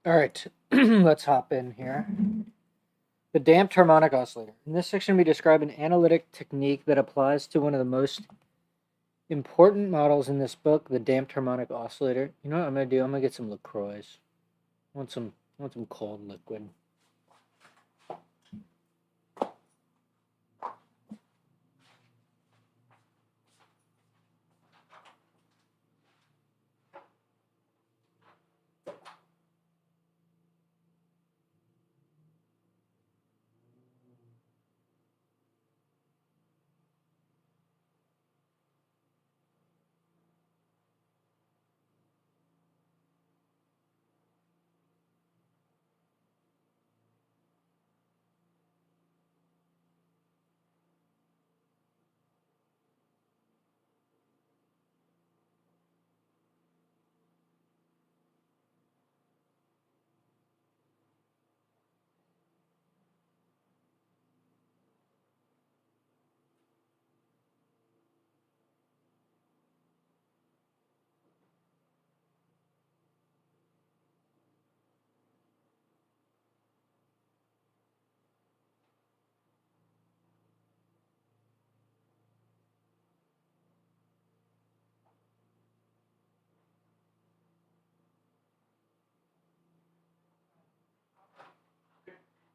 All right, let's hop in here. The damped harmonic oscillator. In this section, we describe an analytic technique that applies to one of the most important models in this book, the damped harmonic oscillator. You know what I'm gonna do? I'm gonna get some LaCroix. I want some cold liquid.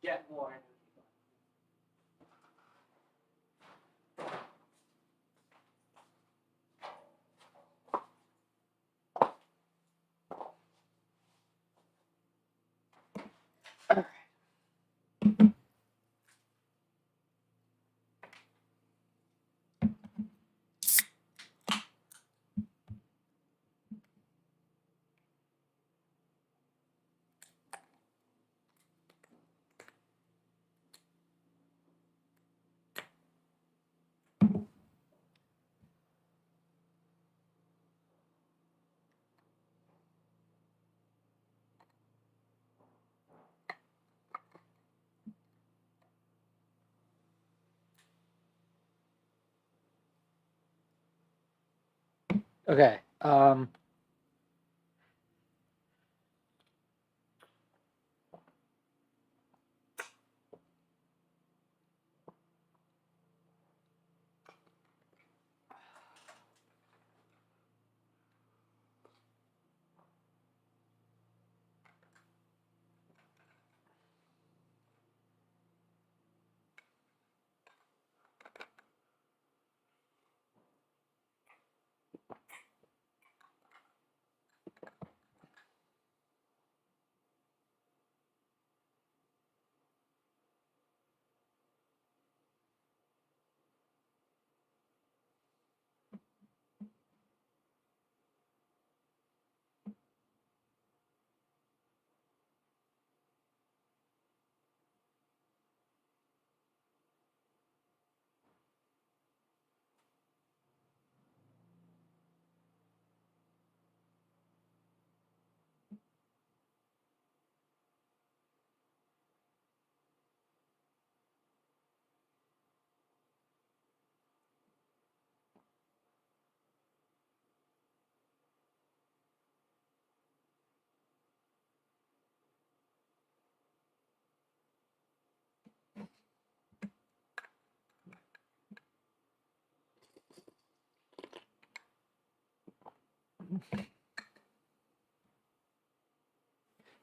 Get more. Okay.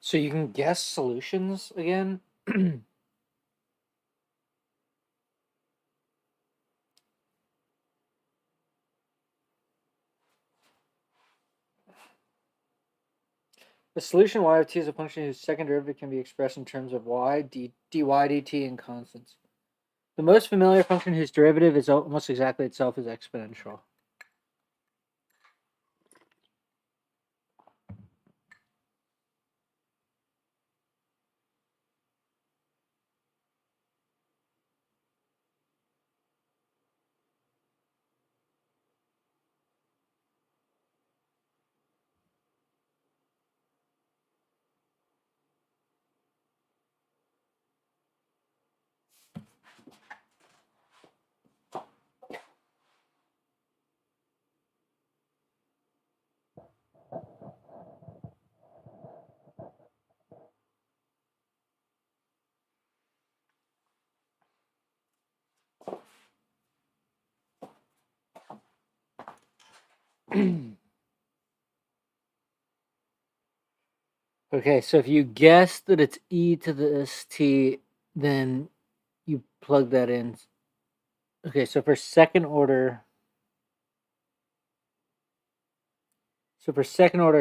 So you can guess solutions again. The solution y of t is a function whose second derivative can be expressed in terms of y, dy, dt, and constants. The most familiar function whose derivative is almost exactly itself is exponential. Okay, so if you guess that it's e to the st, then you plug that in. Okay, so for second order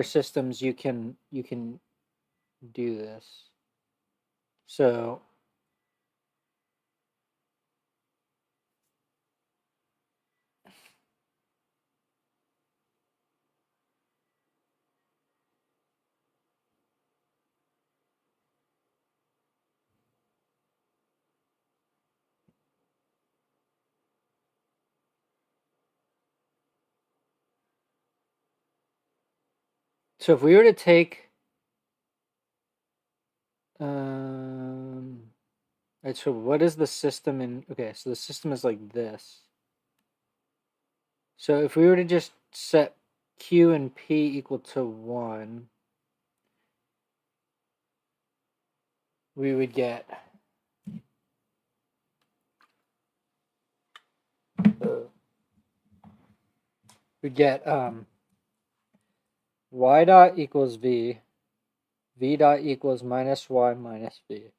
systems, you can do this. So if we were to take right, so what is the system in, okay, so the system is like this. So if we were to just set Q and P equal to 1, we would get y dot equals v dot equals minus y minus v.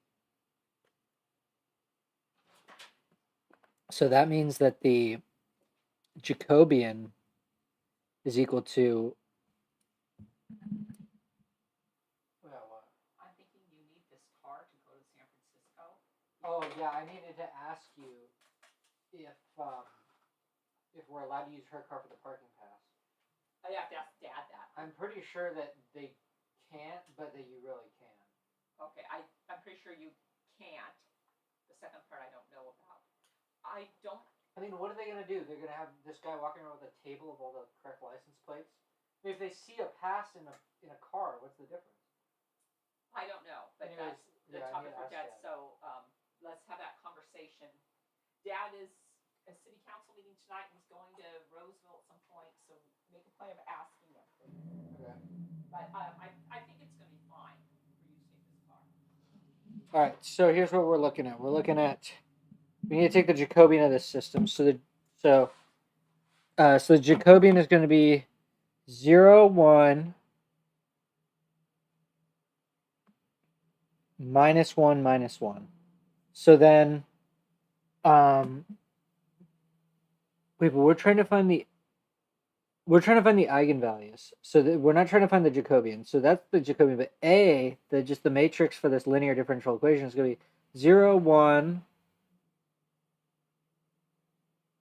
So that means that the Jacobian is equal to, well, what? I'm thinking you need this car to go to San Francisco. Oh yeah, I needed to ask you if we're allowed to use her car for the parking pass. I have to ask Dad that. I'm pretty sure that they can't, but that you really can. Okay, I'm pretty sure you can't. The second part I don't know about. I don't. I mean, what are they gonna do? They're gonna have this guy walking around with a table of all the correct license plates. I mean, if they see a pass in a car, what's the difference? I don't know, but Anyways, that's the yeah, I topic need to for ask Dad. Dad. So let's have that conversation. Dad is a city council meeting tonight, and he's going to Roseville at some point. So make a plan of asking him. Okay. But I think it's going to be fine for you to take this car. All right. So here's what we're looking at. We're looking at, we need to take the Jacobian of this system. So the Jacobian is going to be 0, 1, minus 1, minus 1. So then, wait, but we're trying to find the eigenvalues. So we're not trying to find the Jacobian. So that's the Jacobian. But just the matrix for this linear differential equation is going to be 0, 1,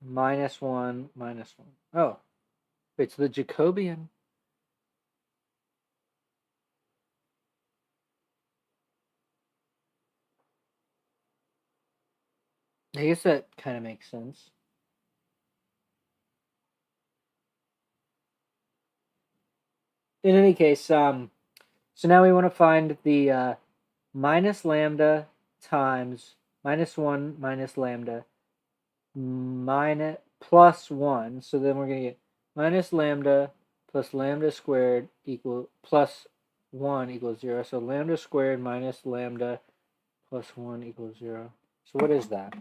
minus 1, minus 1. Oh, wait, so the Jacobian. I guess that kind of makes sense. In any case, so now we want to find the minus lambda times minus 1 minus lambda minus plus 1. So then we're going to get minus lambda plus lambda squared equal plus 1 equals 0. So lambda squared minus lambda plus 1 equals 0. So what is that?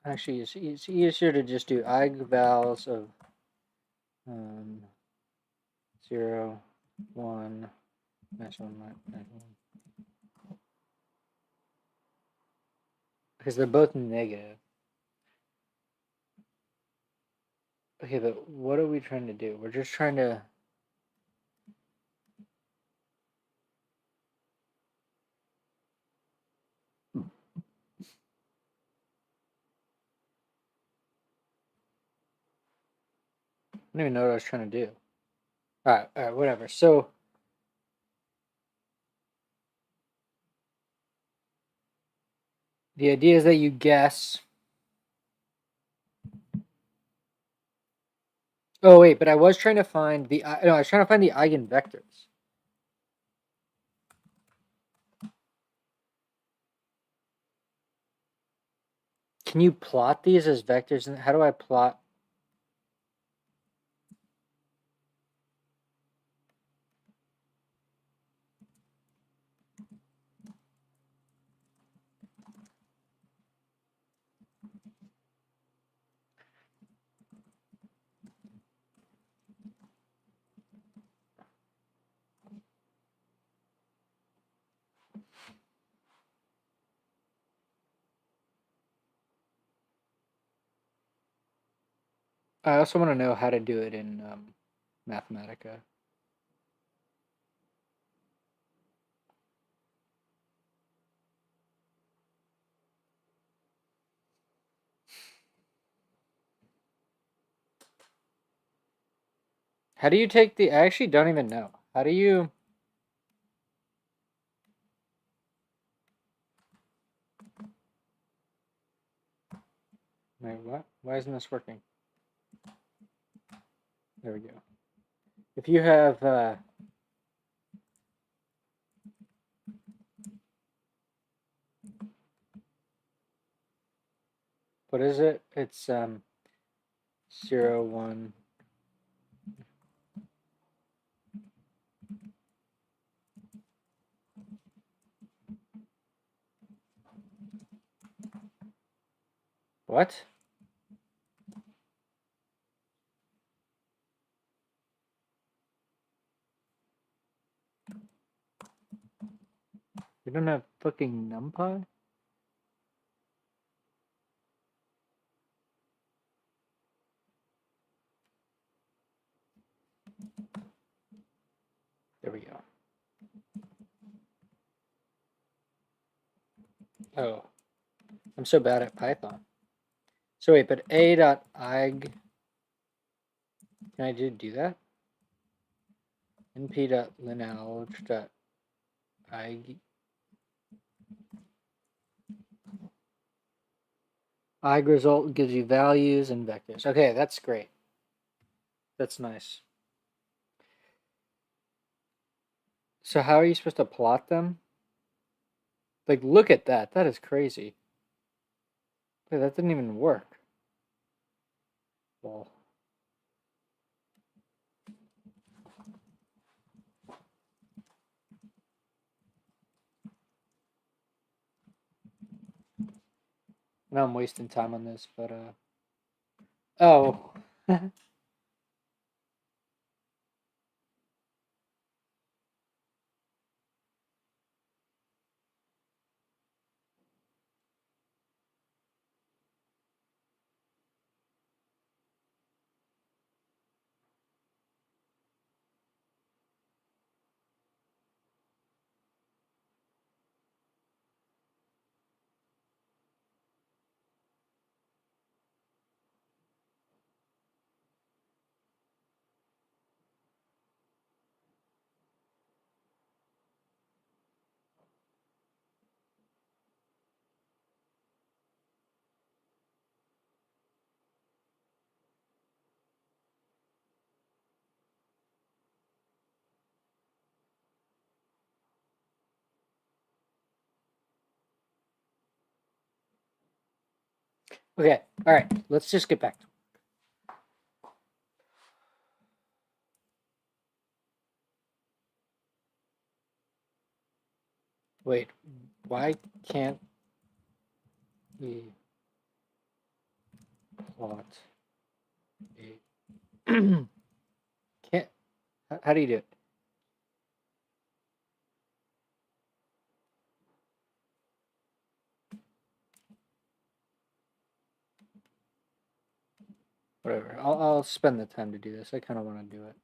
Actually, it's easier to just do eigenvals of 0, 1, minus 1, minus 1. Because they're both negative. Okay, but what are we trying to do? We're just trying to... I don't even know what I was trying to do. All right, whatever. So the idea is that you guess. Oh wait, but I was trying to find the I was trying to find the eigenvectors. Can you plot these as vectors? And how do I plot? I also want to know how to do it in Mathematica. How do you take the... I actually don't even know. How do you... Wait, what? Why isn't this working? There we go. If you have... what is it? It's 0, 1... What? You don't have fucking NumPy? There we go. Oh. I'm so bad at Python. So wait, but a.ig... Can I do that? np.linealgebra.ig... ig result gives you values and vectors. Okay, that's great. That's nice. So how are you supposed to plot them? Like, look at that. That is crazy. Wait, that didn't even work. Well... Now I'm wasting time on this, but oh. Okay, all right, let's just get back to it. Wait, why can't we plot a... can't... How do you do it? Whatever, I'll spend the time to do this. I kind of want to do it.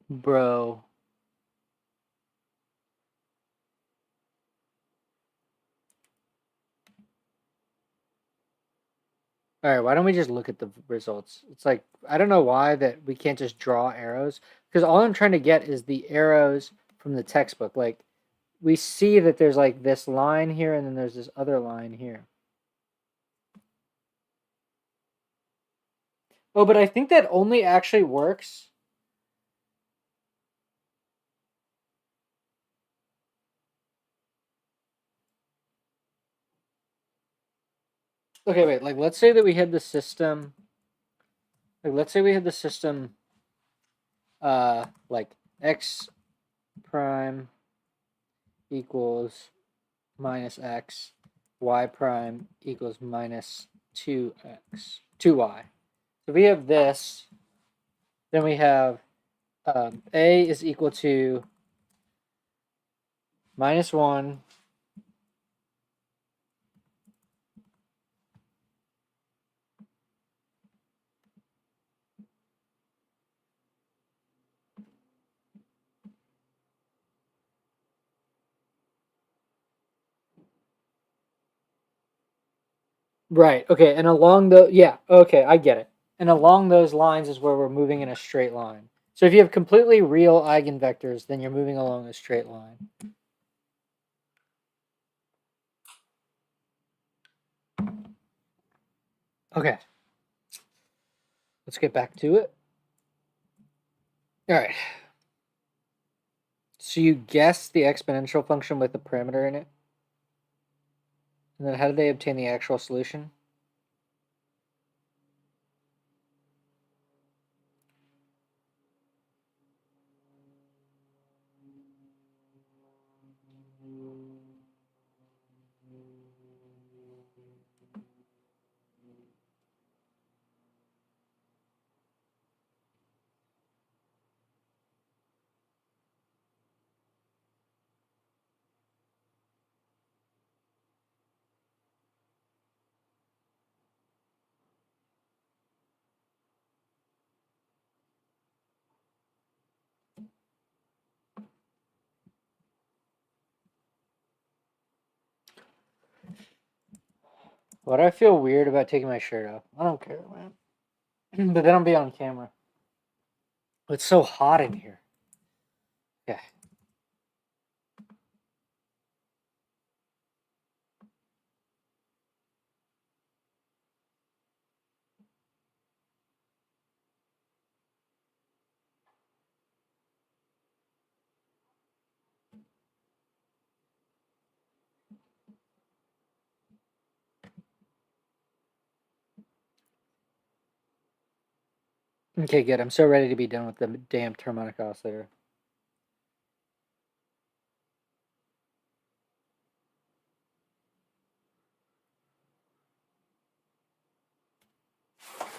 Bro. All right, why don't we just look at the results? It's like, I don't know why that we can't just draw arrows, because all I'm trying to get is the arrows from the textbook. Like, we see that there's like this line here, and then there's this other line here. Oh, but I think that only actually works. Okay, wait, like, let's say that we had the system... Like, let's say we had the system, like, x prime equals minus x, y prime equals minus 2y. So we have this. Then we have a is equal to minus 1 Right. Okay. And along the okay, I get it. And along those lines is where we're moving in a straight line. So if you have completely real eigenvectors, then you're moving along a straight line. Okay. Let's get back to it. All right. So you guess the exponential function with the parameter in it. And then how do they obtain the actual solution? Why do I feel weird about taking my shirt off? I don't care, man. But then I'll be on camera. It's so hot in here. Okay. Okay, good. I'm so ready to be done with the damn harmonic oscillator.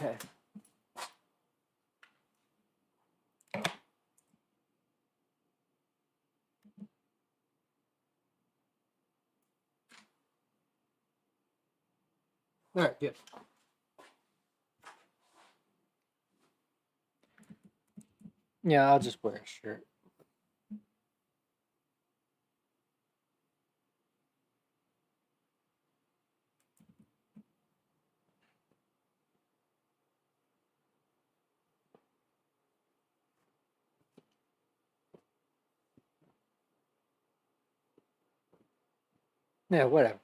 Okay. All right, good. Yeah, I'll just wear a shirt. Yeah, whatever.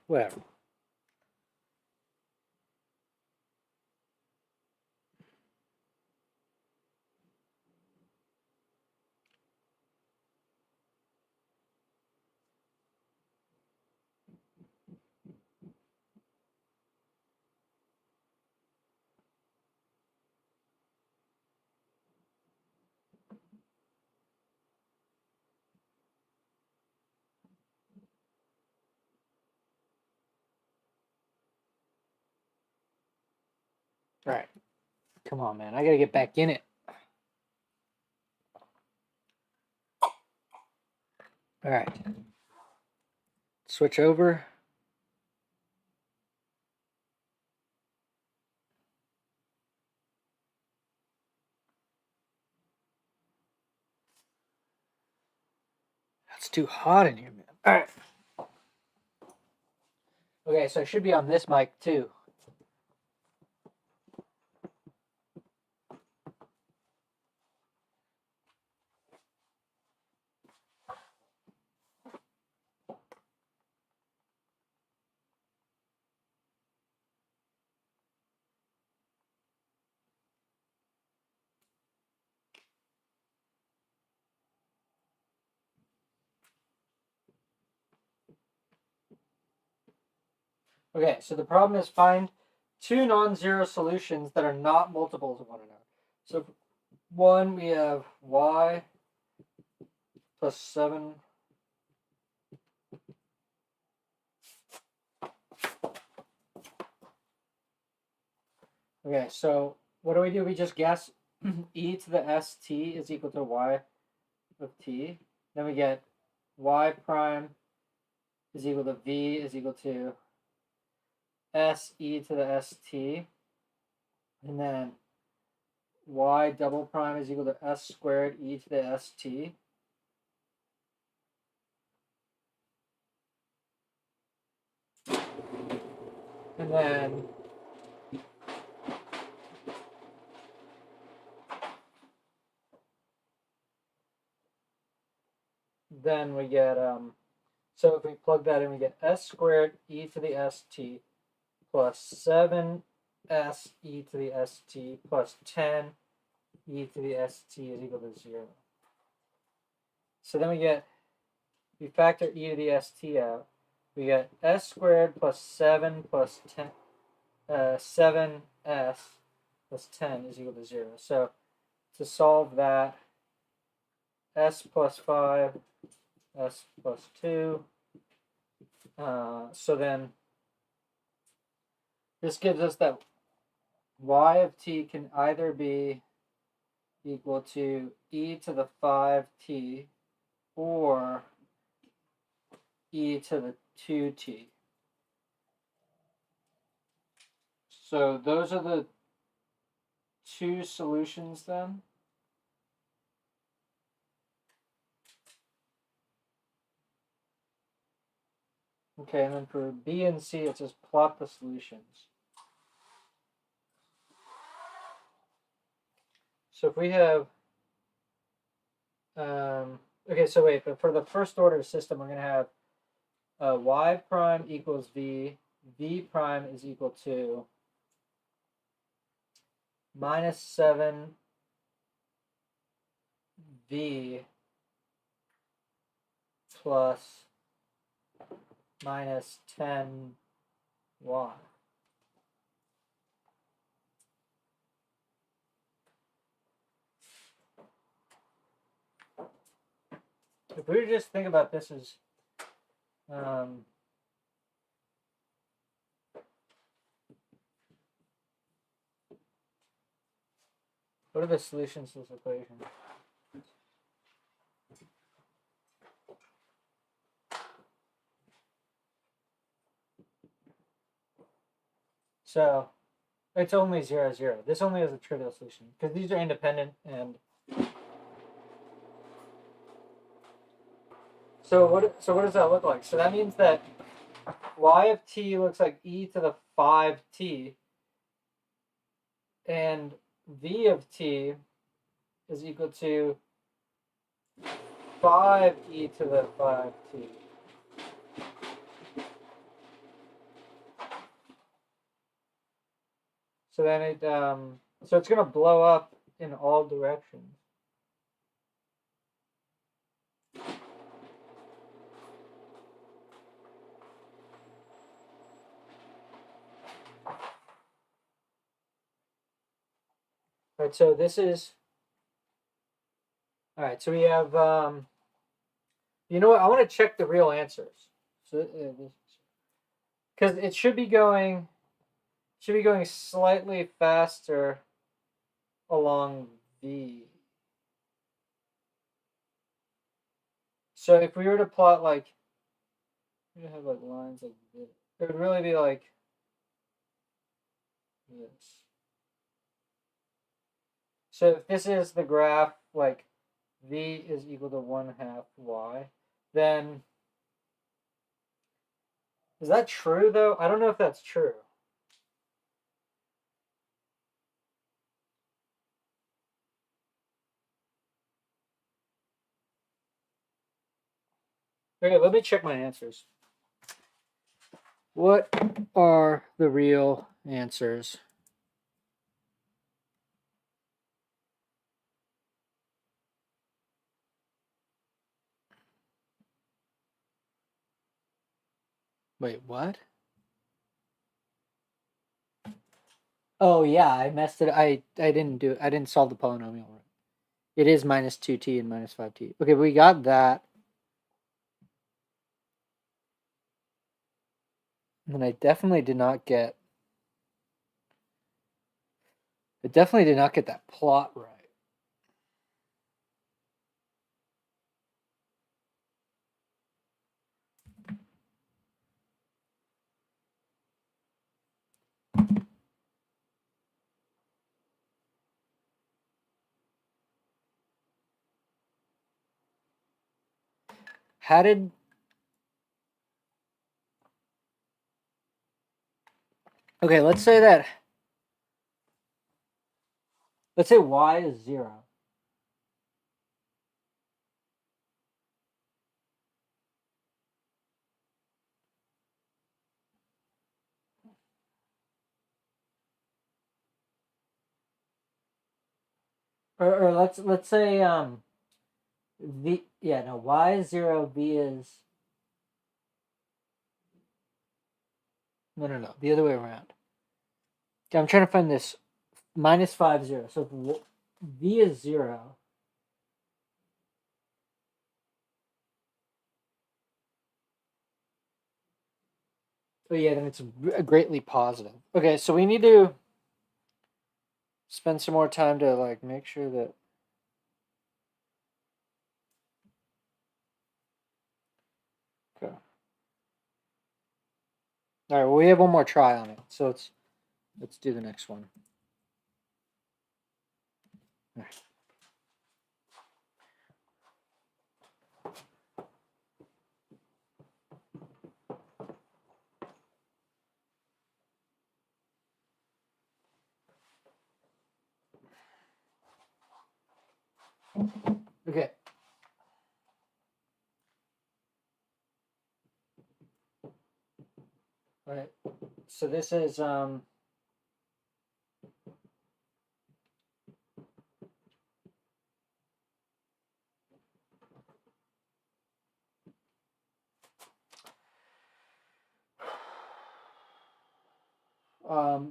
All right. Come on, man. I gotta get back in it. All right. Switch over. It's too hot in here, man. All right. Okay, so I should be on this mic too. Okay, so the problem is find two non-zero solutions that are not multiples of one another. So one, we have y plus 7 Okay, so what do? We just guess e to the st is equal to y of t. Then we get y prime is equal to v is equal to s e to the st. And then y double prime is equal to s squared e to the st. And then we get so if we plug that in, we get s squared e to the st plus 7s e to the st plus 10 e to the st is equal to 0. So then we factor e to the st out. We get s squared plus 7 plus 10, 7s plus 10 is equal to 0. So to solve that, s plus 5, s plus 2. So then this gives us that y of t can either be equal to e to the 5t or e to the 2t. So those are the two solutions then. Okay, and then for B and C, it says plot the solutions. So if we have, okay, so wait, but for the first order system, we're going to have y prime equals v, v prime is equal to minus 7 v plus minus 10 y. If we just think about this as what are the solutions to this equation? So it's only 0, 0. This only has a trivial solution because these are independent. And so what does that look like? So that means that y of t looks like e to the 5t, and v of t is equal to 5e to the 5t. So then so it's going to blow up in all directions. All right, so this is, all right, so we have, you know what, I want to check the real answers. So, because it should be going slightly faster along V. So if we were to plot like, we have like lines like this, it would really be like this. So if this is the graph, like V is equal to 1/2 Y, then is that true though? I don't know if that's true. Okay, let me check my answers. What are the real answers? Wait, what? Oh yeah, I messed it. I didn't do it. I didn't solve the polynomial right. It is minus 2t and minus 5t. Okay, we got that. And I definitely did not get It definitely did not get that plot right. How did... Okay, let's say y is 0. Or let's say y is 0, v is... No, the other way around. Okay, I'm trying to find this minus 5, 0. So if v is 0, oh yeah, then it's greatly positive. Okay, so we need to spend some more time to like make sure that... Okay. All right, well, we have one more try on it, so let's do the next one. All right. Okay. All right. So this is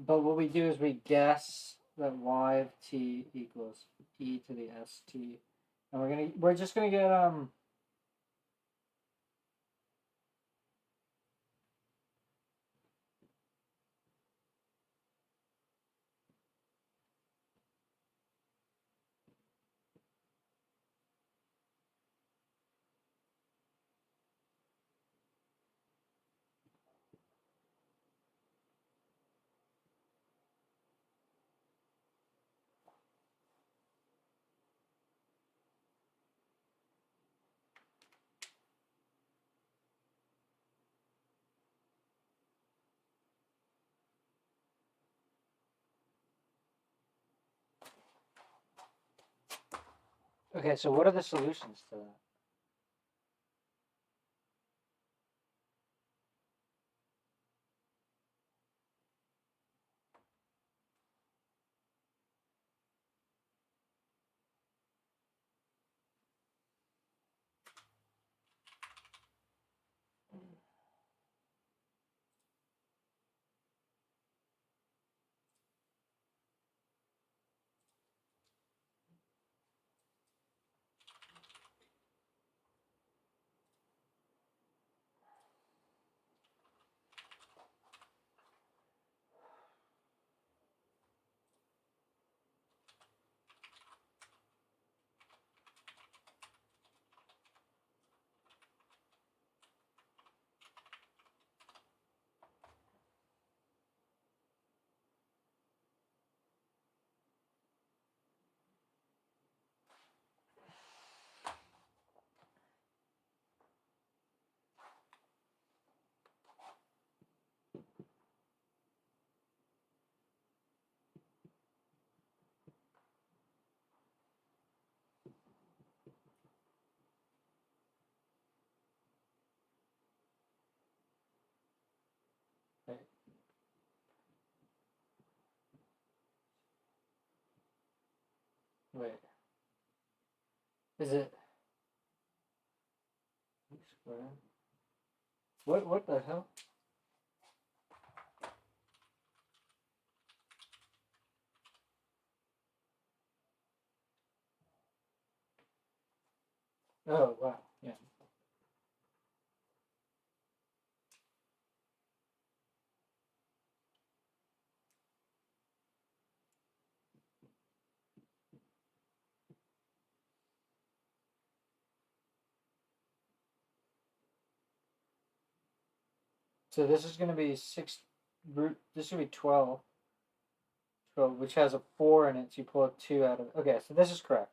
but what we do is we guess that y of t equals e to the st, and we're just gonna get okay. So what are the solutions to that? Wait. Wait. Is it square? What the hell? Oh wow, yeah. So this is going to be 6 root. This should be 12. 12, which has a 4 in it. So you pull a 2 out of it. Okay, so this is correct.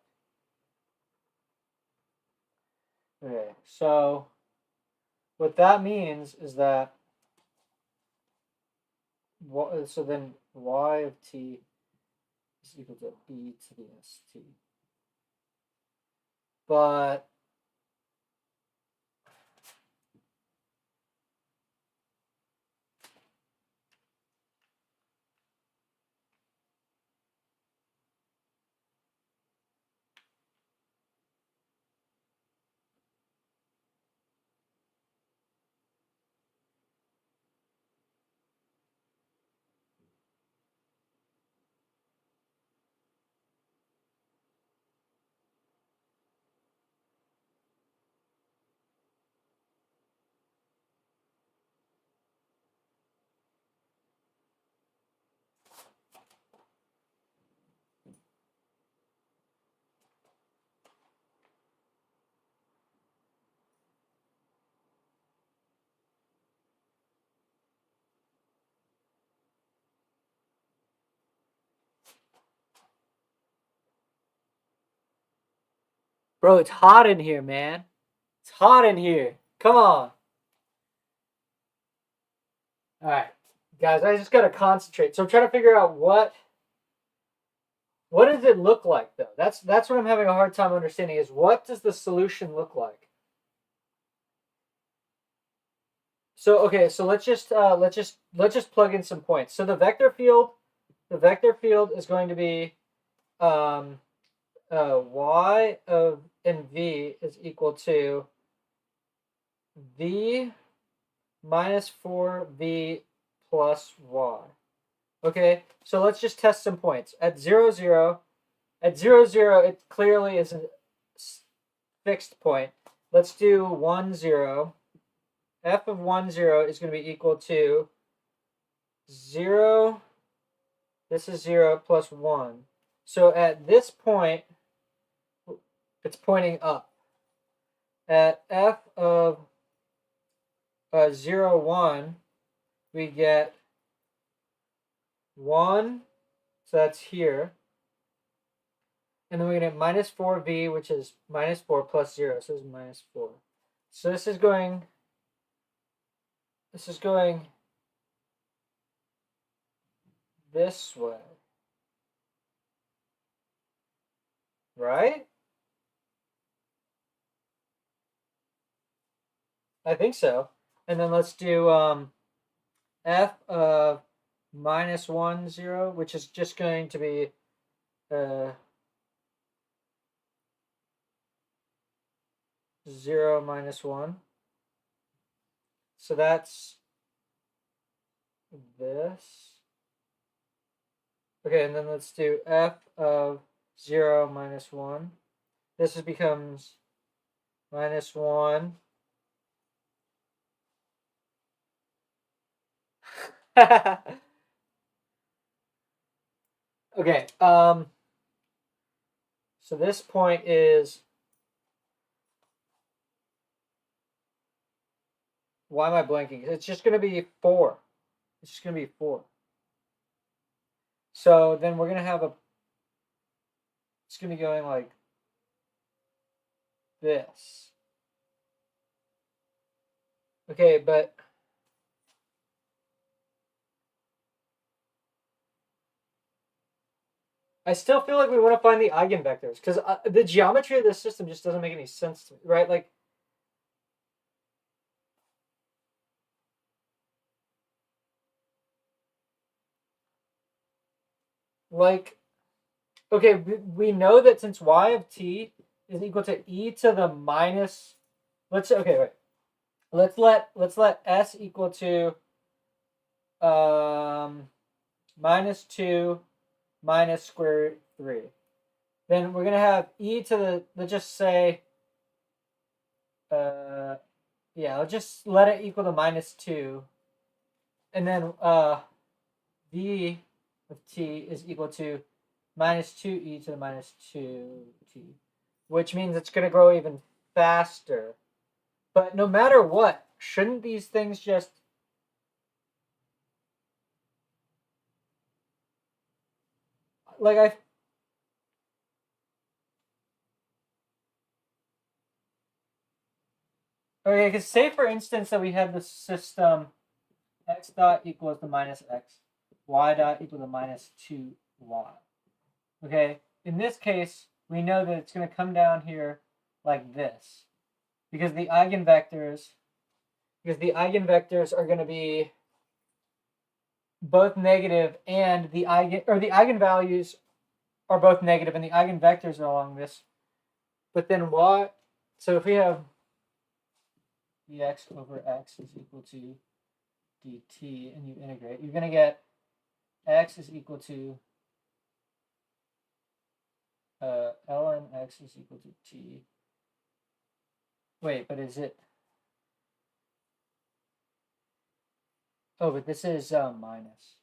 Okay, so what that means is that so then y of t is equal to e to the st. But bro, it's hot in here, man. It's hot in here. Come on. All right, guys, I just gotta concentrate. So I'm trying to figure out what does it look like though. That's what I'm having a hard time understanding. Is what does the solution look like? So okay, so let's just plug in some points. So the vector field is going to be y of in v is equal to v minus 4v plus y. Okay, so let's just test some points. At 0, 0, it clearly is a fixed point. Let's do 1, 0. F of 1, 0 is going to be equal to 0. This is 0 plus 1. So at this point, it's pointing up. At f of 0, 1, we get 1, so that's here. And then we're going to get minus 4v, which is minus 4 plus 0, so it's minus 4. So this is going this way. Right? I think so. And then let's do f of minus 1, 0, which is just going to be 0 minus 1. So that's this. Okay, and then let's do f of 0 minus 1. This becomes minus 1. Okay, so this point is, why am I blanking? It's just going to be 4. It's just going to be 4. So then we're going to have it's going to be going like this. Okay, but I still feel like we want to find the eigenvectors because the geometry of this system just doesn't make any sense to me, right? Like, okay, we know that since y of t is equal to e to the minus, let's let s equal to minus 2 minus square root 3. Then we're gonna have e to the, let's just say, yeah, I'll just let it equal to minus 2, and then v of t is equal to minus 2e to the minus 2t, which means it's going to grow even faster. But no matter what, shouldn't these things just like I. Okay, because say for instance that we had the system x dot equals to minus x, y dot equal to minus 2y. Okay, in this case, we know that it's going to come down here like this because the eigenvectors are going to be both negative and the eigenvalues are both negative and the eigenvectors are along this. But then y, so if we have dx over x is equal to dt and you integrate, you're going to get x is equal to ln x is equal to t. Wait, but is it? Oh, but this is minus.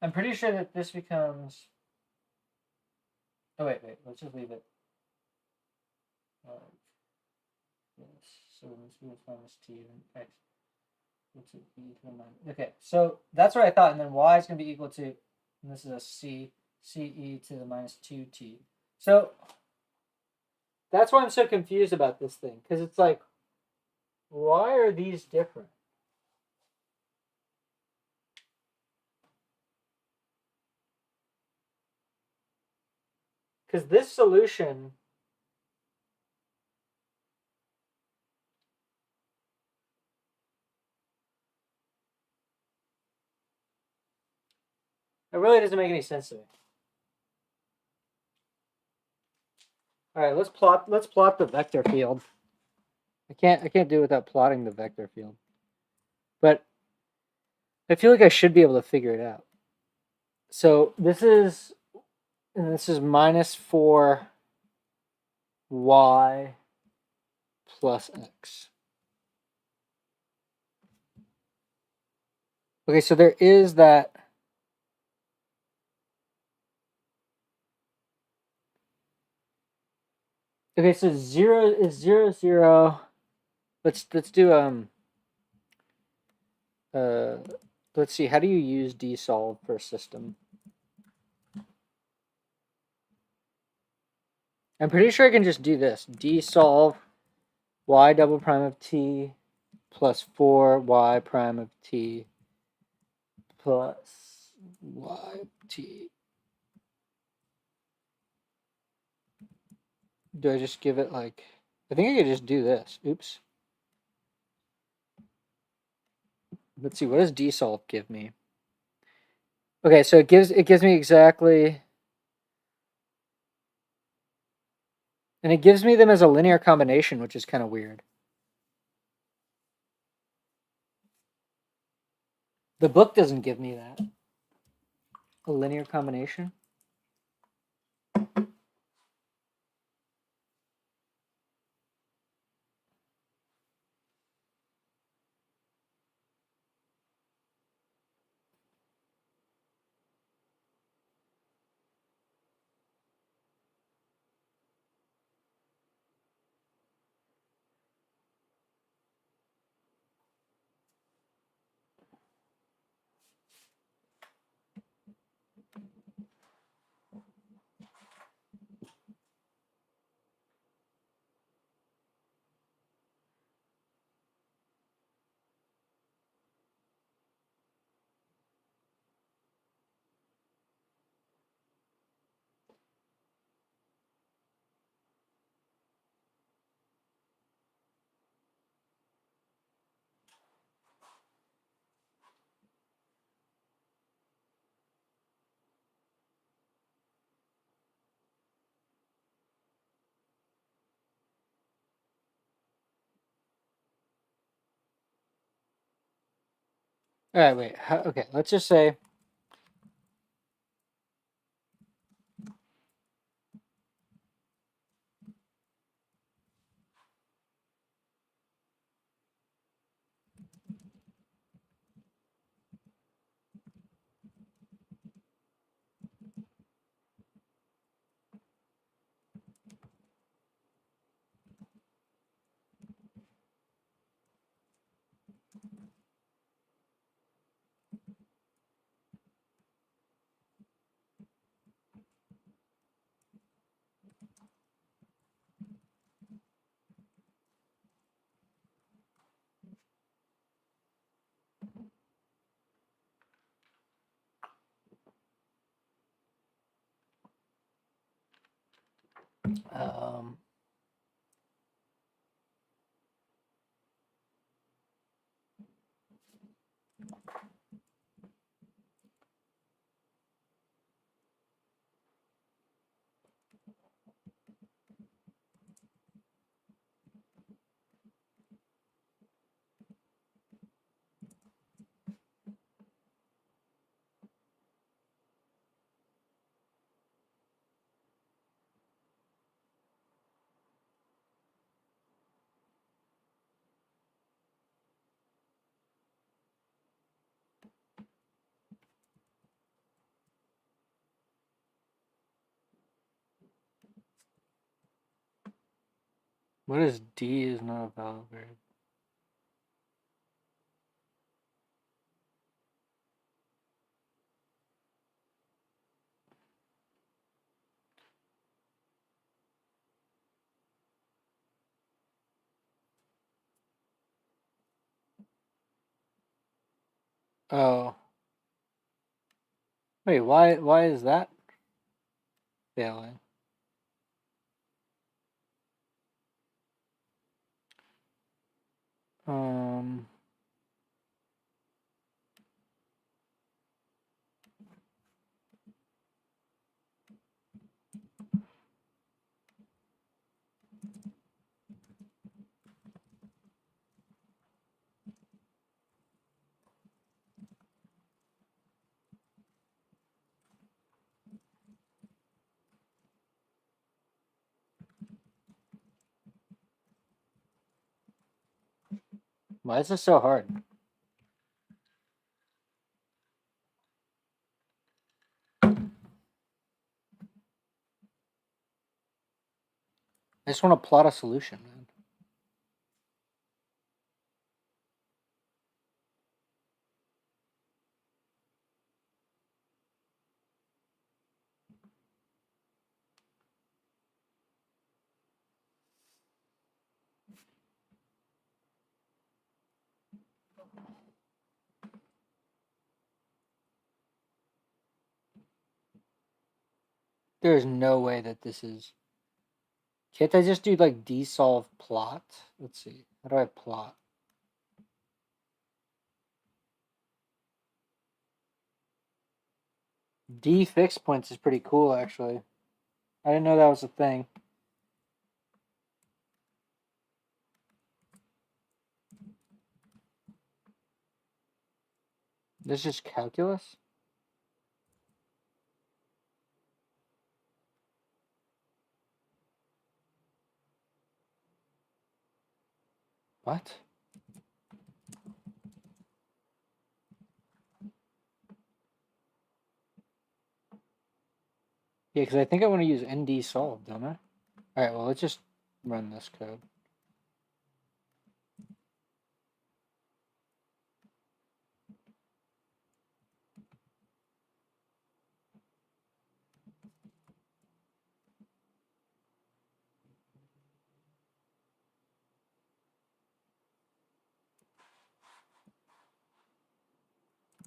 I'm pretty sure that this becomes. Oh wait, let's just leave it. Yes, so this becomes minus t and x. What's it be to the minus? Okay, so that's what I thought, and then y is going to be equal to, and this is a c e to the minus 2t. So that's why I'm so confused about this thing, because it's like, why are these different? Because this solution it really doesn't make any sense to me. All right, let's plot the vector field. I can't do it without plotting the vector field. But I feel like I should be able to figure it out. So this is minus 4y plus x. Okay, so there is that. Okay, so 0 is 0, 0. Let's do let's see, how do you use dsolve for a system? I'm pretty sure I can just do this. Dsolve y double prime of t plus 4y prime of t plus yt. Do I just give it like, I think I could just do this. Oops. Let's see, what does dsolve give me? Okay, so it gives me exactly, and it gives me them as a linear combination, which is kind of weird. The book doesn't give me that. A linear combination. All right, wait. Okay, let's just say. What is D is not a valid variable? Oh. Wait, why is that failing? Um why is this so hard? I just want to plot a solution, man. There's no way that this is. Can't I just do like desolve plot? Let's see. How do I plot? D fixed points is pretty cool, actually. I didn't know that was a thing. This is just calculus? What? Yeah, because I think I want to use ND solve, don't I? Alright, well, let's just run this code.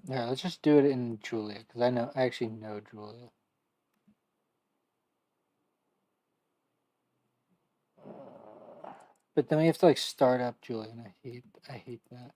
Yeah, let's just do it in Julia, because I actually know Julia. But then we have to like start up Julia, and I hate that.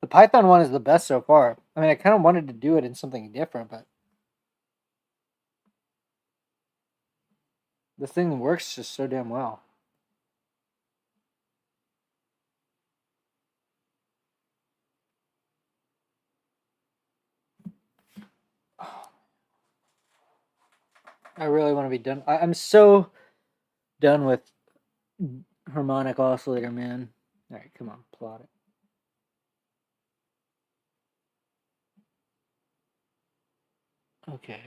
The Python one is the best so far. I mean, I kind of wanted to do it in something different, but this thing works just so damn well. I really want to be done. I'm so done with harmonic oscillator, man. All right, come on, plot it. Okay.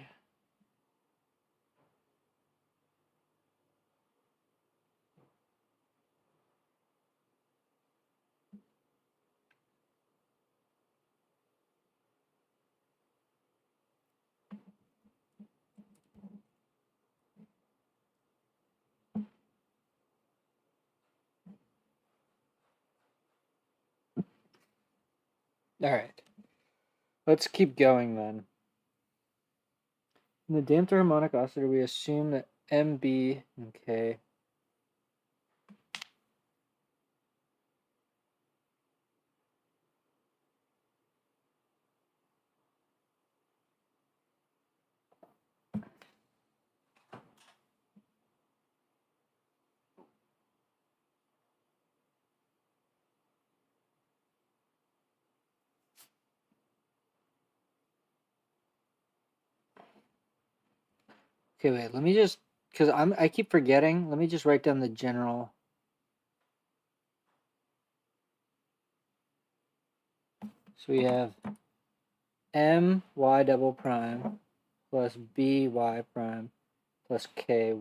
All right. Let's keep going then. In the damped harmonic oscillator, we assume that MB and K Okay, wait, let me just, because I keep forgetting. Let me just write down the general. So we have my double prime plus by prime plus ky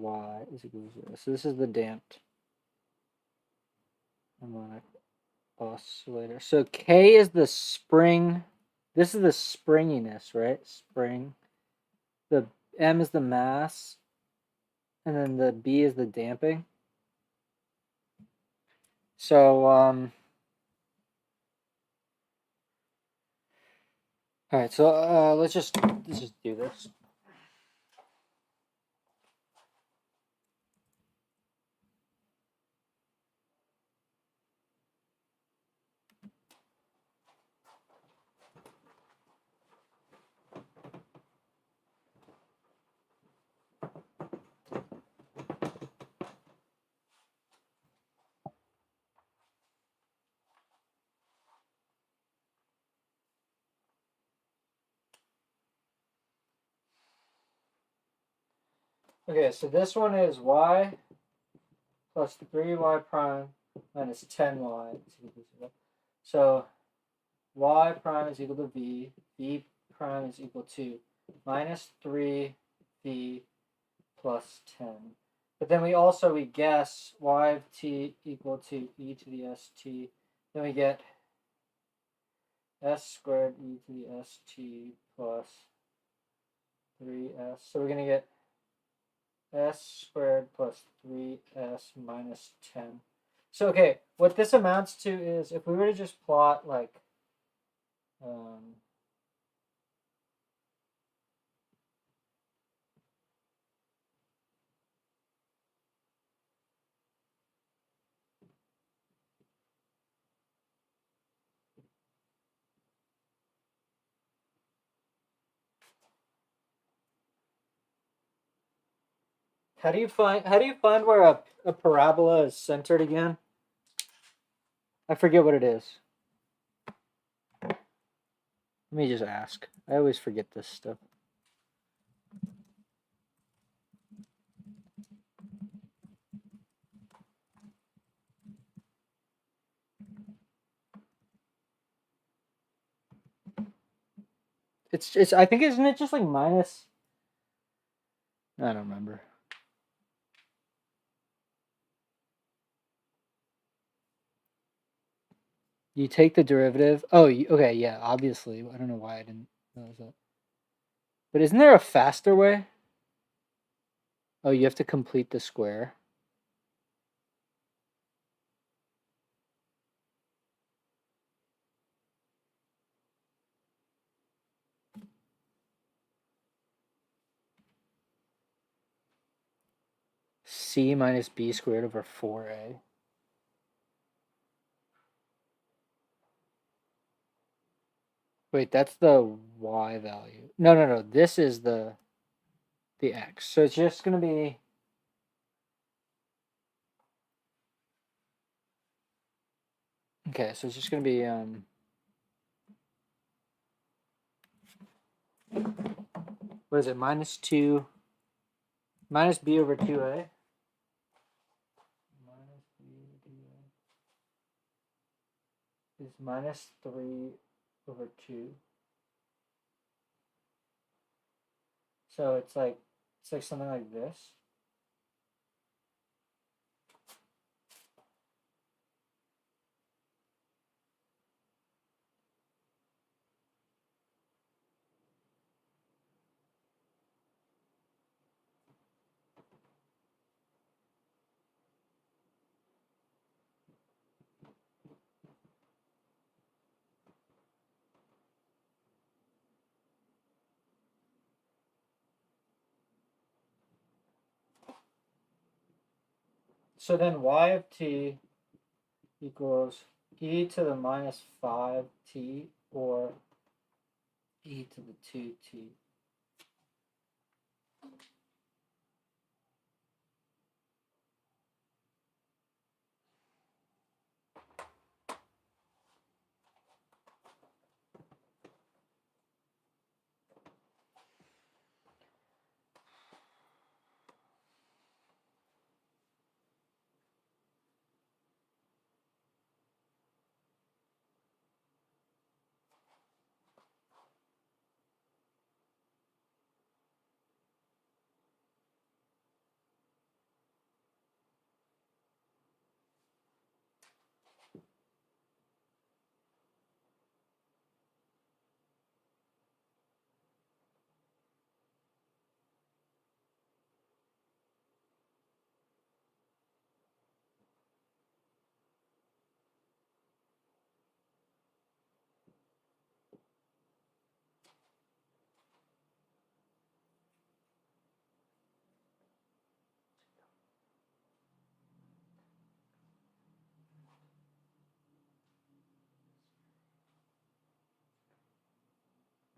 is equal to 0. So this is the damped harmonic oscillator. So K is the spring. This is the springiness, right? Spring. The M is the mass. And then the B is the damping. So, all right, so let's just do this. Okay, so this one is y plus 3y prime minus 10y is equal to 0. So y prime is equal to v prime is equal to minus 3v plus 10. But then we guess y of t equal to e to the st. Then we get s squared e to the st plus 3s. So we're going to get s squared plus 3s minus 10. So, okay, what this amounts to is if we were to just plot like, how do you find where a parabola is centered again? I forget what it is. Let me just ask. I always forget this stuff. It's I think isn't it just like minus? I don't remember. You take the derivative. Oh, okay, yeah, obviously. I don't know why I didn't realize that. But isn't there a faster way? Oh, you have to complete the square. C minus b squared over 4a. Wait, that's the y value. No. This is the x. So it's just going to be okay. So it's just going to be what is it? Minus b over 2a. Minus b is minus 3 over 2. So it's like something like this. so then y of t equals e to the minus 5t or e to the 2t.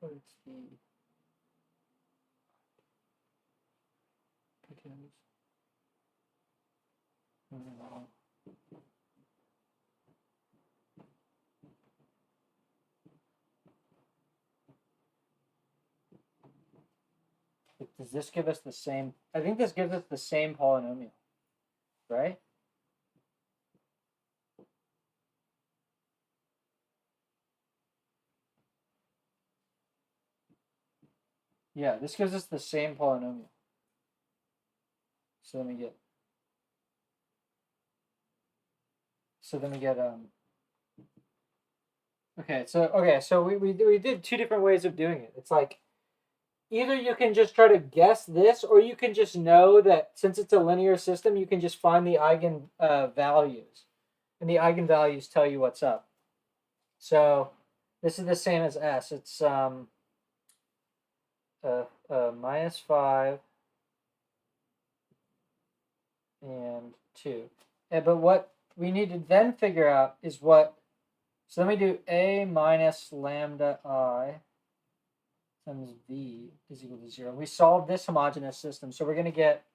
But it's the because does this give us the same? I think this gives us the same polynomial, right? Yeah, this gives us the same polynomial. So then we get. Okay, so we did two different ways of doing it. It's like either you can just try to guess this, or you can just know that since it's a linear system, you can just find the eigen values, and the eigenvalues tell you what's up. So this is the same as S. It's minus 5 and 2. But what we need to then figure out is what. So let me do A minus lambda I times V is equal to 0. We solved this homogeneous system. So we're going to get,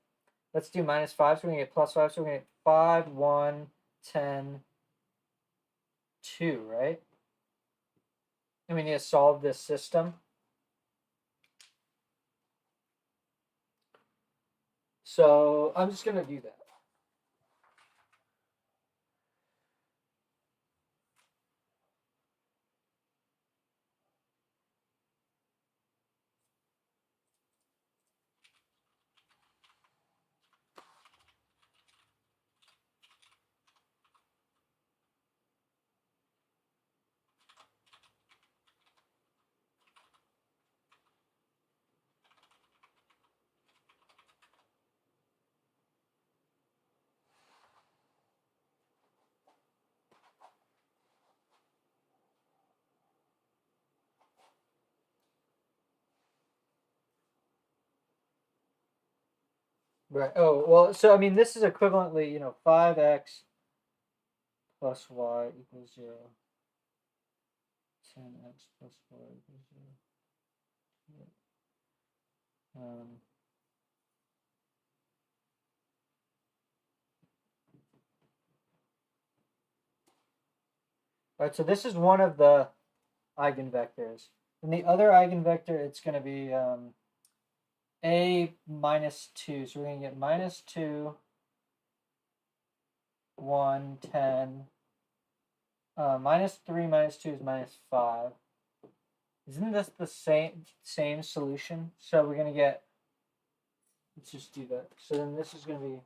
let's do minus 5. So we're going to get plus 5. So we're going to get 5, 1, 10, 2, right? And we need to solve this system. So I'm just going to do that. Right. Oh, well, so I mean, this is equivalently, 5x plus y equals 0. 10x plus y equals 0. All right, so this is one of the eigenvectors. And the other eigenvector, it's going to be a minus 2. So we're going to get minus 2, 1, 10. Minus 3 minus 2 is minus 5. Isn't this the same solution? So we're going to get, let's just do that. So then this is going to be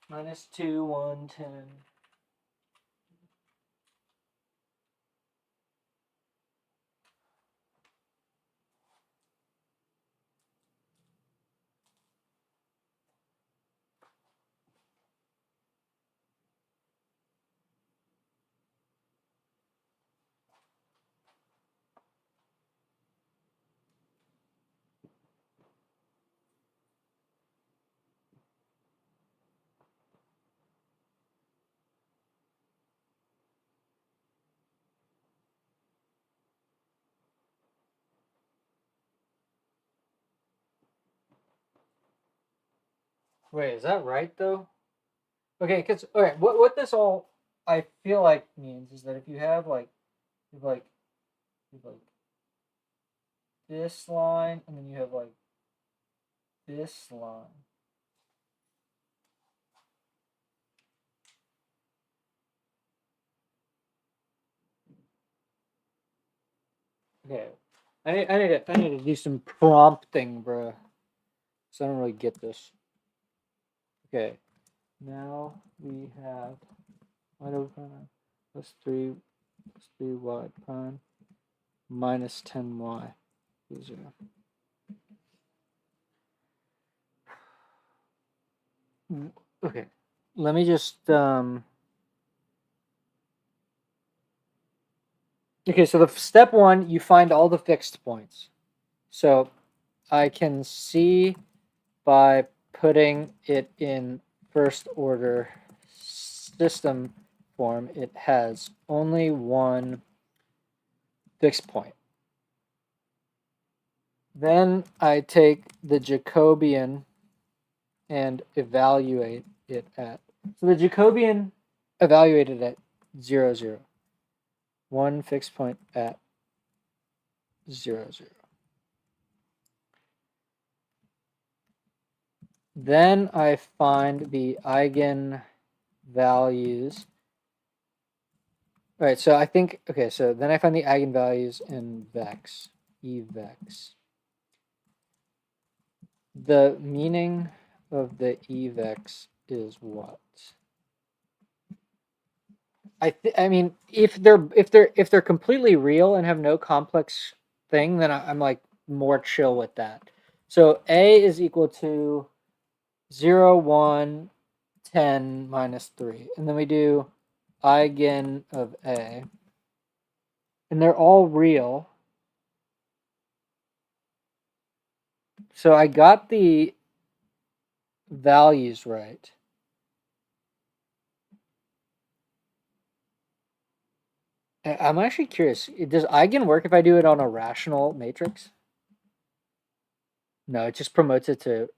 minus 2, 1, 10. Wait, is that right though? Okay, because okay, what this all I feel like means is that if you have like you have like you have like this line and then you have like this line. Okay. I need to do some prompting, bro. So I don't really get this. Okay. Now we have y over prime plus 3y prime minus 10y. Zero. Okay. Let me just okay, so the step one, you find all the fixed points. So I can see by putting it in first order system form, it has only one fixed point. Then I take the Jacobian and evaluate it at. So the Jacobian evaluated at 0, 0. One fixed point at 0, 0. Then I find the eigen values. All right, so I think, okay, so then I find the eigenvalues in vex, E vex. The meaning of the E vex is what? I mean, if they're completely real and have no complex thing, then I'm like more chill with that. So A is equal to 0, 1, 10 minus 3. And then we do eigen of A. And they're all real. So I got the values right. I'm actually curious. Does eigen work if I do it on a rational matrix? No, it just promotes it to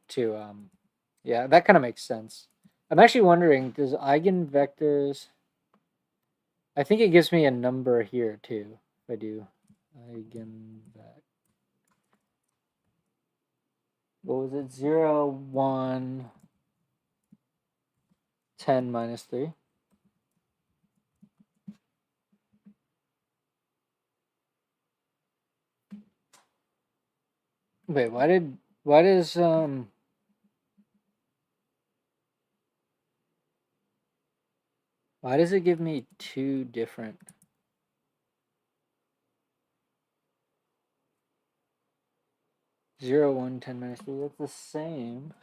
yeah, that kind of makes sense. I'm actually wondering, does eigenvectors I think it gives me a number here too if I do eigenvec. What was it? 0, 1, 10 minus 3. Wait, why does why does it give me two different 0, 1, 10 minus 3? That's the same.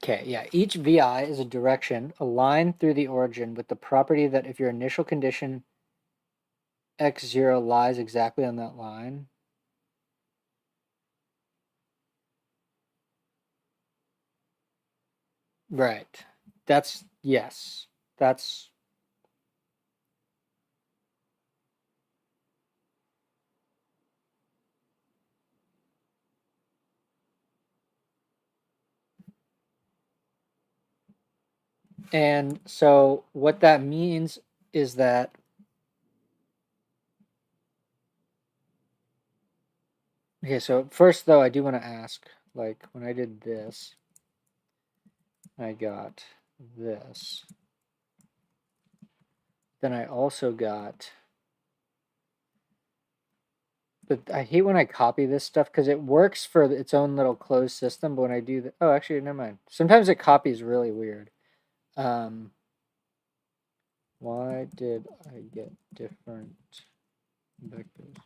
Okay, yeah. Each VI is a direction, a line through the origin with the property that if your initial condition x0 lies exactly on that line, right. That's yes. That's and so what that means is that okay, so first though I do want to ask, like when I did this, I got this. Then I also got but I hate when I copy this stuff because it works for its own little closed system, but when I do that, oh, actually, never mind. Sometimes it copies really weird. Why did I get different vectors?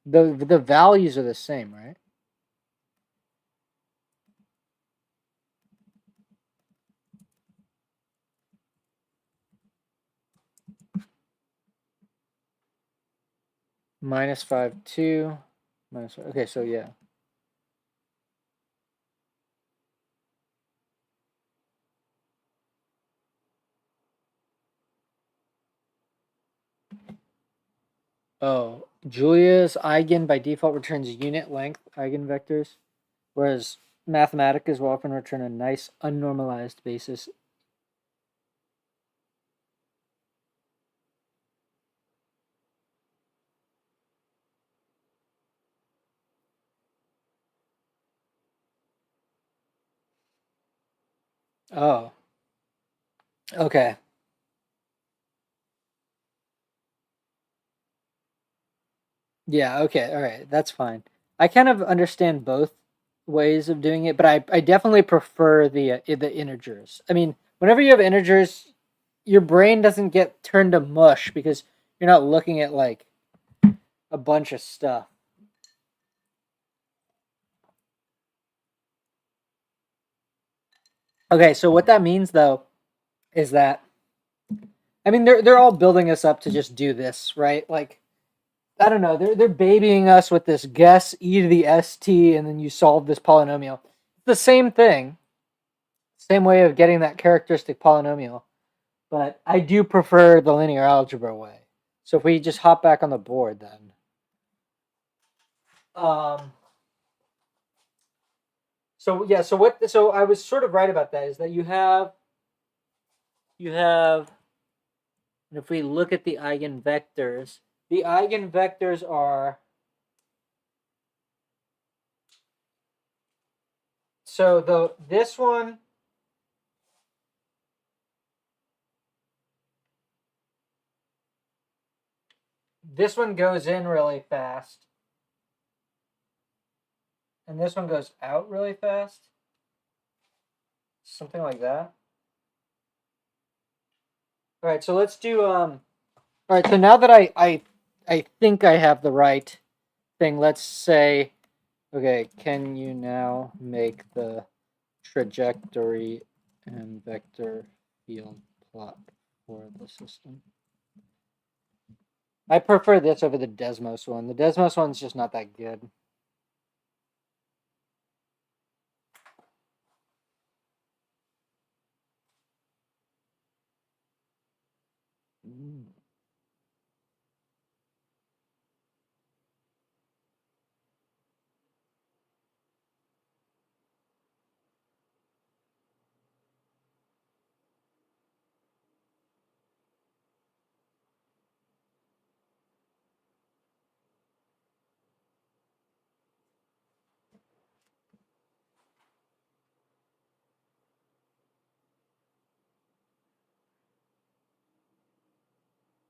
The values are the same, right? minus 5, 2, minus 5. Okay, so yeah. Oh, Julia's eigen by default returns unit length eigenvectors, whereas Mathematicas will often return a nice unnormalized basis. Oh, okay. Yeah, okay, all right, that's fine. I kind of understand both ways of doing it, but I definitely prefer the integers. I mean, whenever you have integers, your brain doesn't get turned to mush because you're not looking at like a bunch of stuff. Okay, so what that means though is that I mean they're all building us up to just do this, right? Like I don't know, they're babying us with this guess e to the st and then you solve this polynomial. It's the same thing. Same way of getting that characteristic polynomial, but I do prefer the linear algebra way. So if we just hop back on the board then. Um so yeah, so I was sort of right about that is that you have and if we look at the eigenvectors are so this one goes in really fast and this one goes out really fast. Something like that. All right, so let's do all right, so now that I think I have the right thing, let's say okay, can you now make the trajectory and vector field plot for the system? I prefer this over the Desmos one. The Desmos one's just not that good.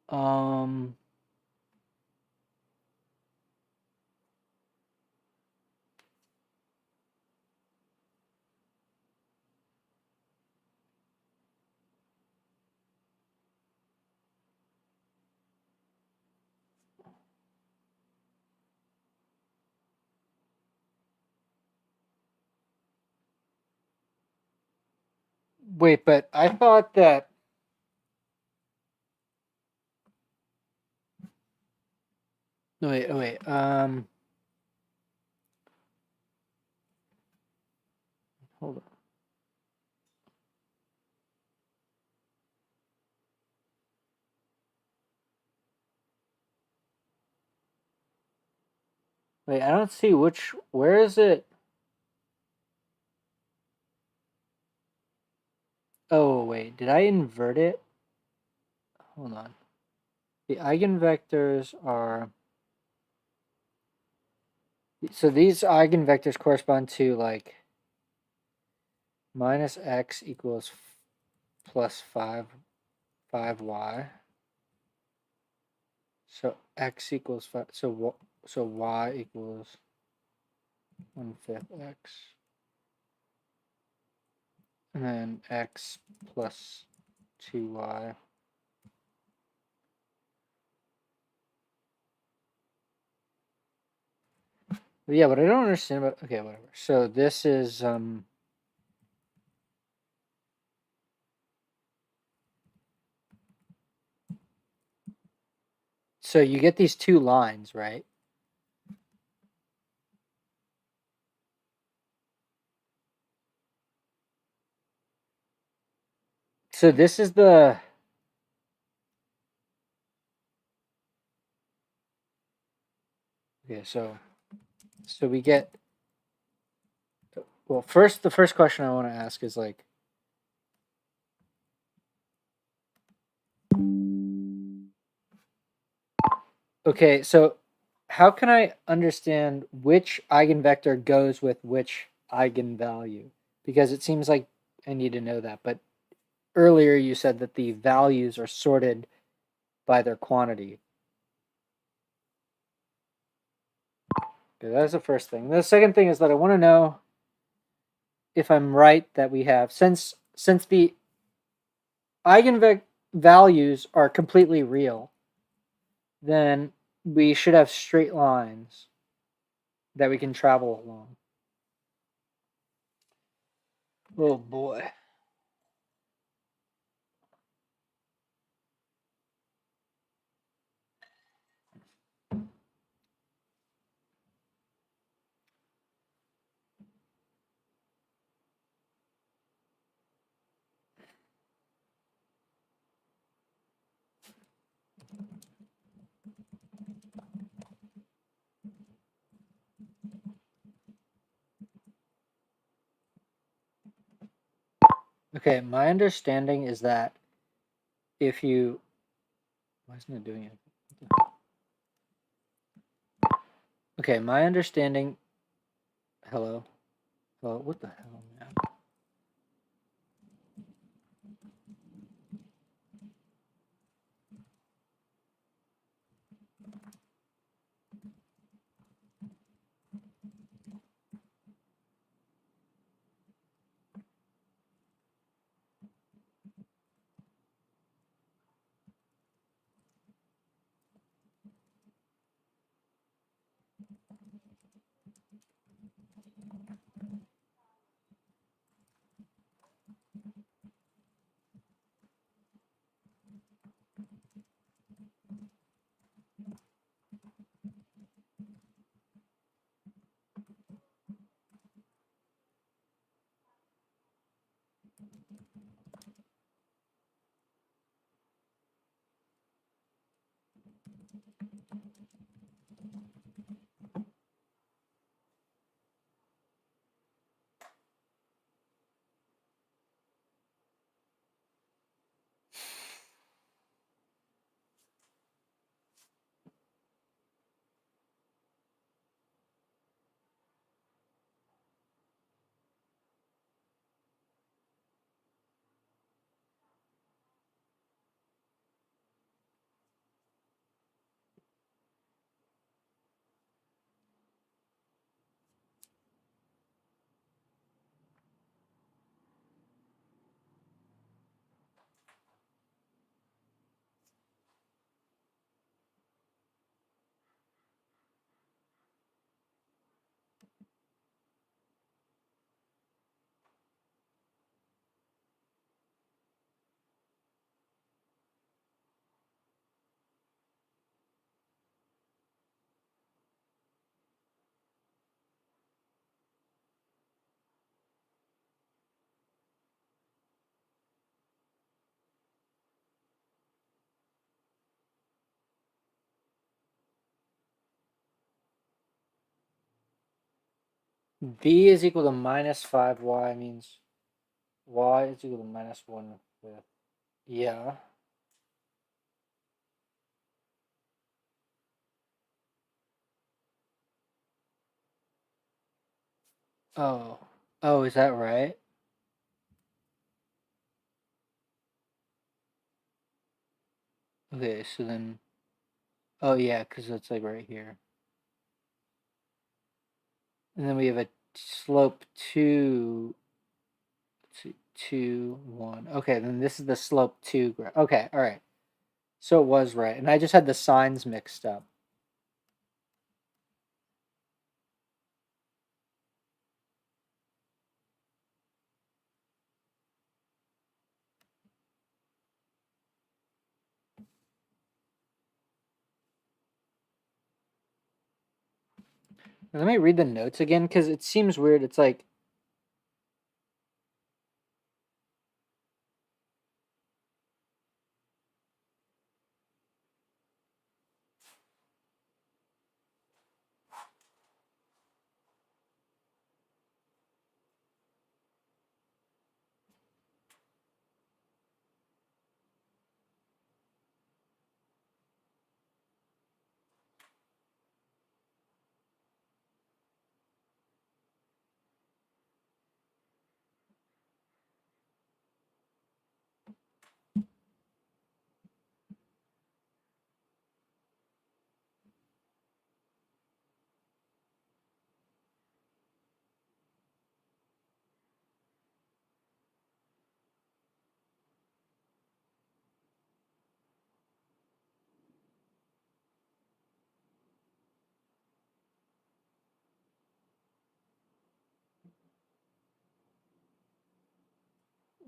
Um, wait, but I thought that. No, wait, oh, wait. Hold on. Wait, I don't see which. Where is it? Oh, wait. Did I invert it? Hold on. The eigenvectors are. So these eigenvectors correspond to like minus x equals plus 5y. So x equals 5. So y equals 1/5 x. And then x plus 2y. But yeah, but I don't understand about. Okay, whatever. So this is So you get these two lines, right? So this is the so we get, well, the first question I want to ask is like, okay, so how can I understand which eigenvector goes with which eigenvalue? Because it seems like I need to know that, but earlier you said that the values are sorted by their quantity. Okay, that's the first thing. The second thing is that I want to know if I'm right that we have, since the eigenvalues are completely real, then we should have straight lines that we can travel along. Oh boy. Okay, my understanding is that if you, why isn't it doing it? Okay, my understanding, hello, what the hell, man? V is equal to minus 5y means y is equal to minus 1 fifth. Yeah. Oh. Oh, is that right? Okay, so then, oh yeah, because it's like right here. And then we have a slope 2, 2, 1. Okay, then this is the slope 2 graph. Okay, all right. So it was right. And I just had the signs mixed up. Let me read the notes again because it seems weird. It's like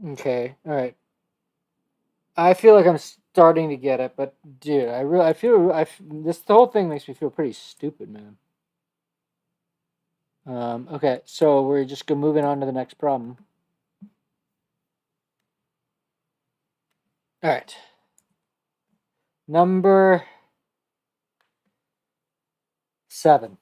okay, all right. I feel like I'm starting to get it, but dude, I feel this whole thing makes me feel pretty stupid, man. Okay, so we're just moving on to the next problem. All right. Number 7.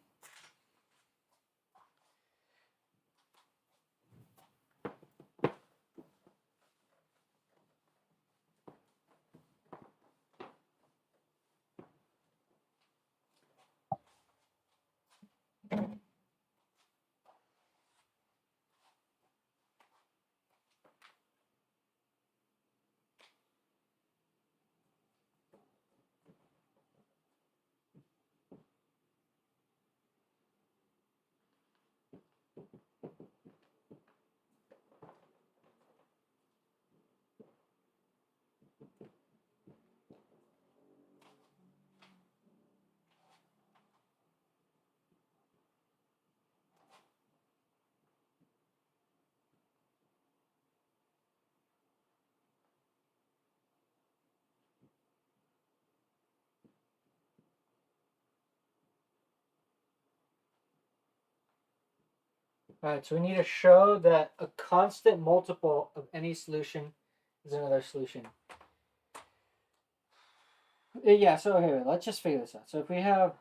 All right, so we need to show that a constant multiple of any solution is another solution. Yeah, so okay, wait, let's just figure this out. So if we have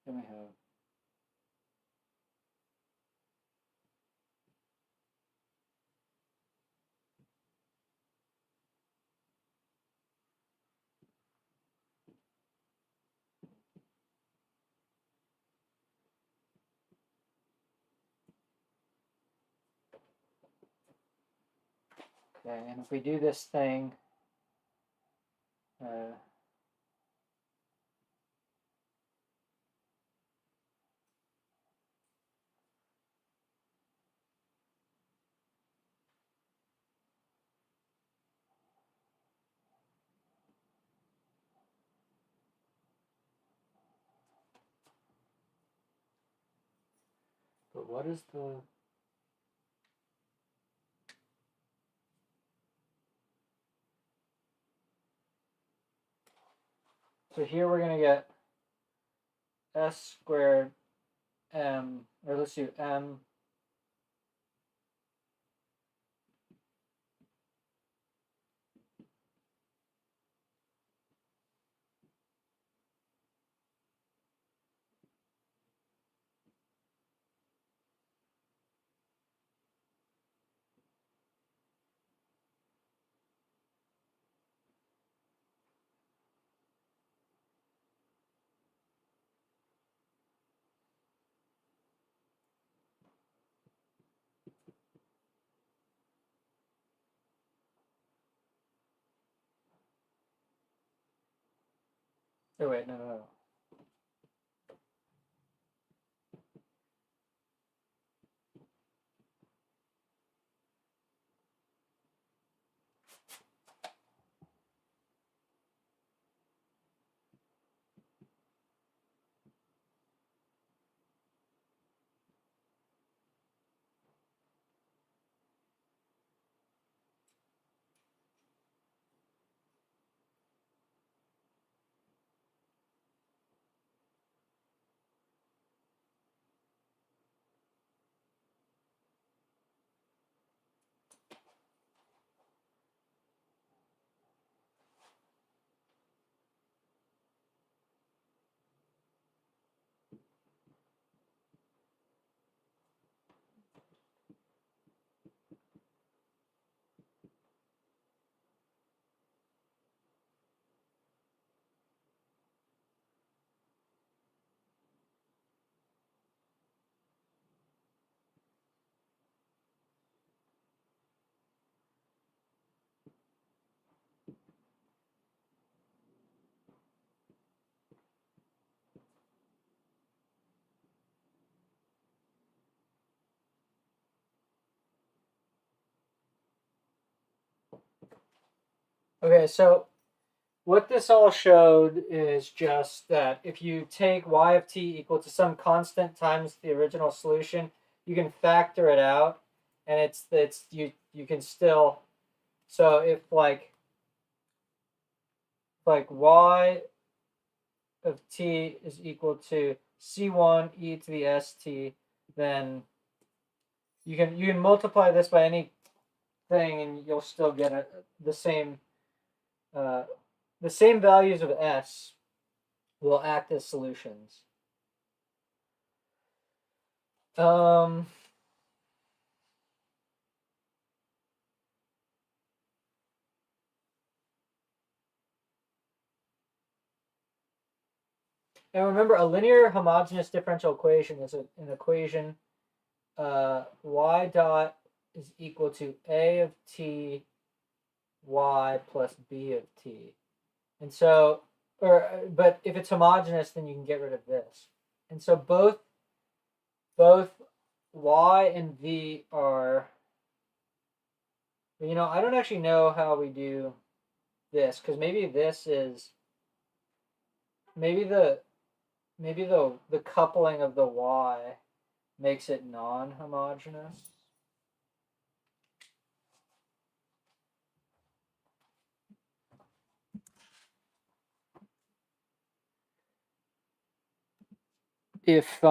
then we have okay, and if we do this thing but what is the so here we're gonna get s squared m, or let's do m oh wait, no. Okay, so what this all showed is just that if you take y of t equal to some constant times the original solution, you can factor it out, and it's you can still, so if like y of t is equal to c1 e to the st, then you can multiply this by anything and you'll still get the same uh, the same values of s will act as solutions. Um, and remember, a linear homogeneous differential equation is an equation y dot is equal to a of t y plus b of t. And so, but if it's homogeneous, then you can get rid of this. And so both y and v are, I don't actually know how we do this, because maybe this is, maybe the coupling of the y makes it non-homogeneous. If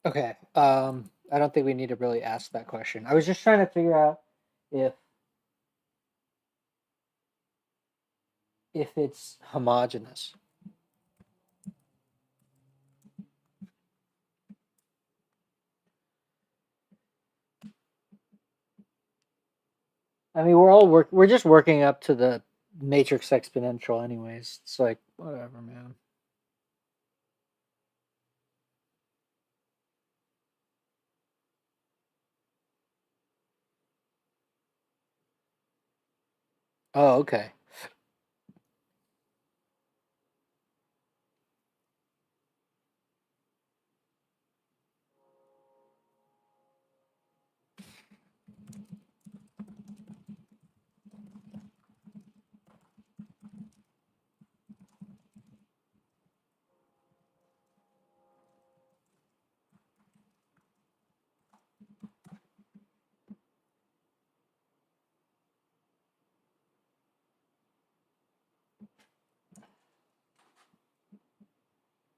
Okay. I don't think we need to really ask that question. I was just trying to figure out if it's homogeneous. I mean, we're just working up to the matrix exponential anyways. It's like whatever, man. Oh, okay.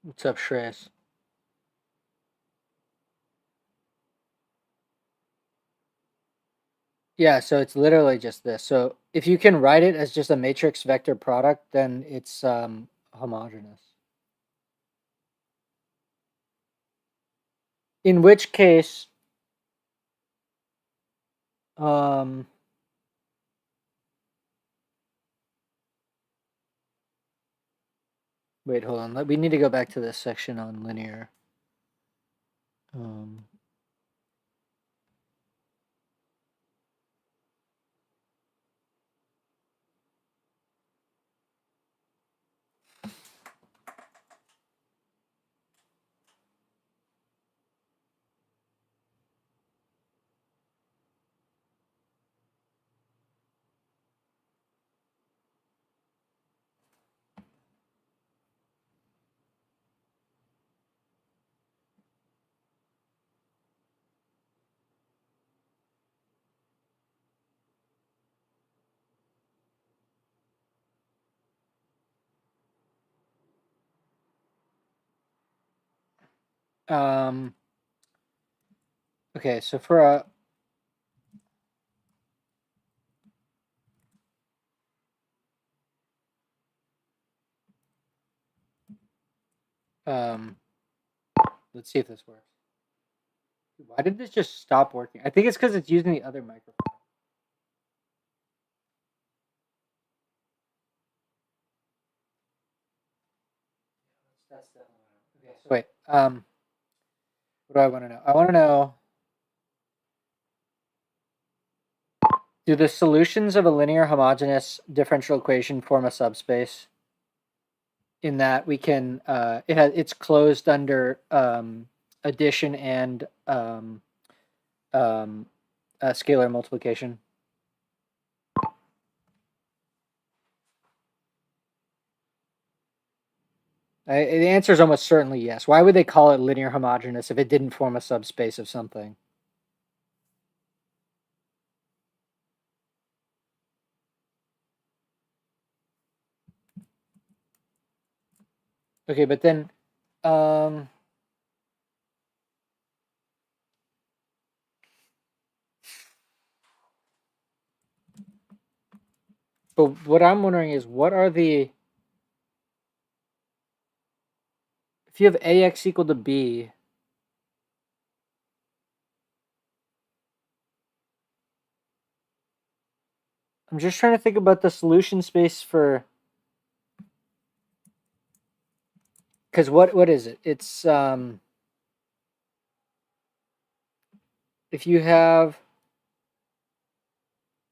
What's up, Shreyas? Yeah, so it's literally just this. So if you can write it as just a matrix vector product, then it's homogeneous. In which case, um, wait, hold on. We need to go back to this section on linear. Um, Okay, so for a let's see if this works. Why did this just stop working? I think it's because it's using the other microphone. That's definitely okay. So wait, what do I want to know? I want to know, do the solutions of a linear homogeneous differential equation form a subspace? In that we can, it's closed under addition and scalar multiplication. The answer is almost certainly yes. Why would they call it linear homogeneous if it didn't form a subspace of something? Okay, but then, but what I'm wondering is, what are the, if you have AX equal to B, I'm just trying to think about the solution space for, because what is it? It's if you have,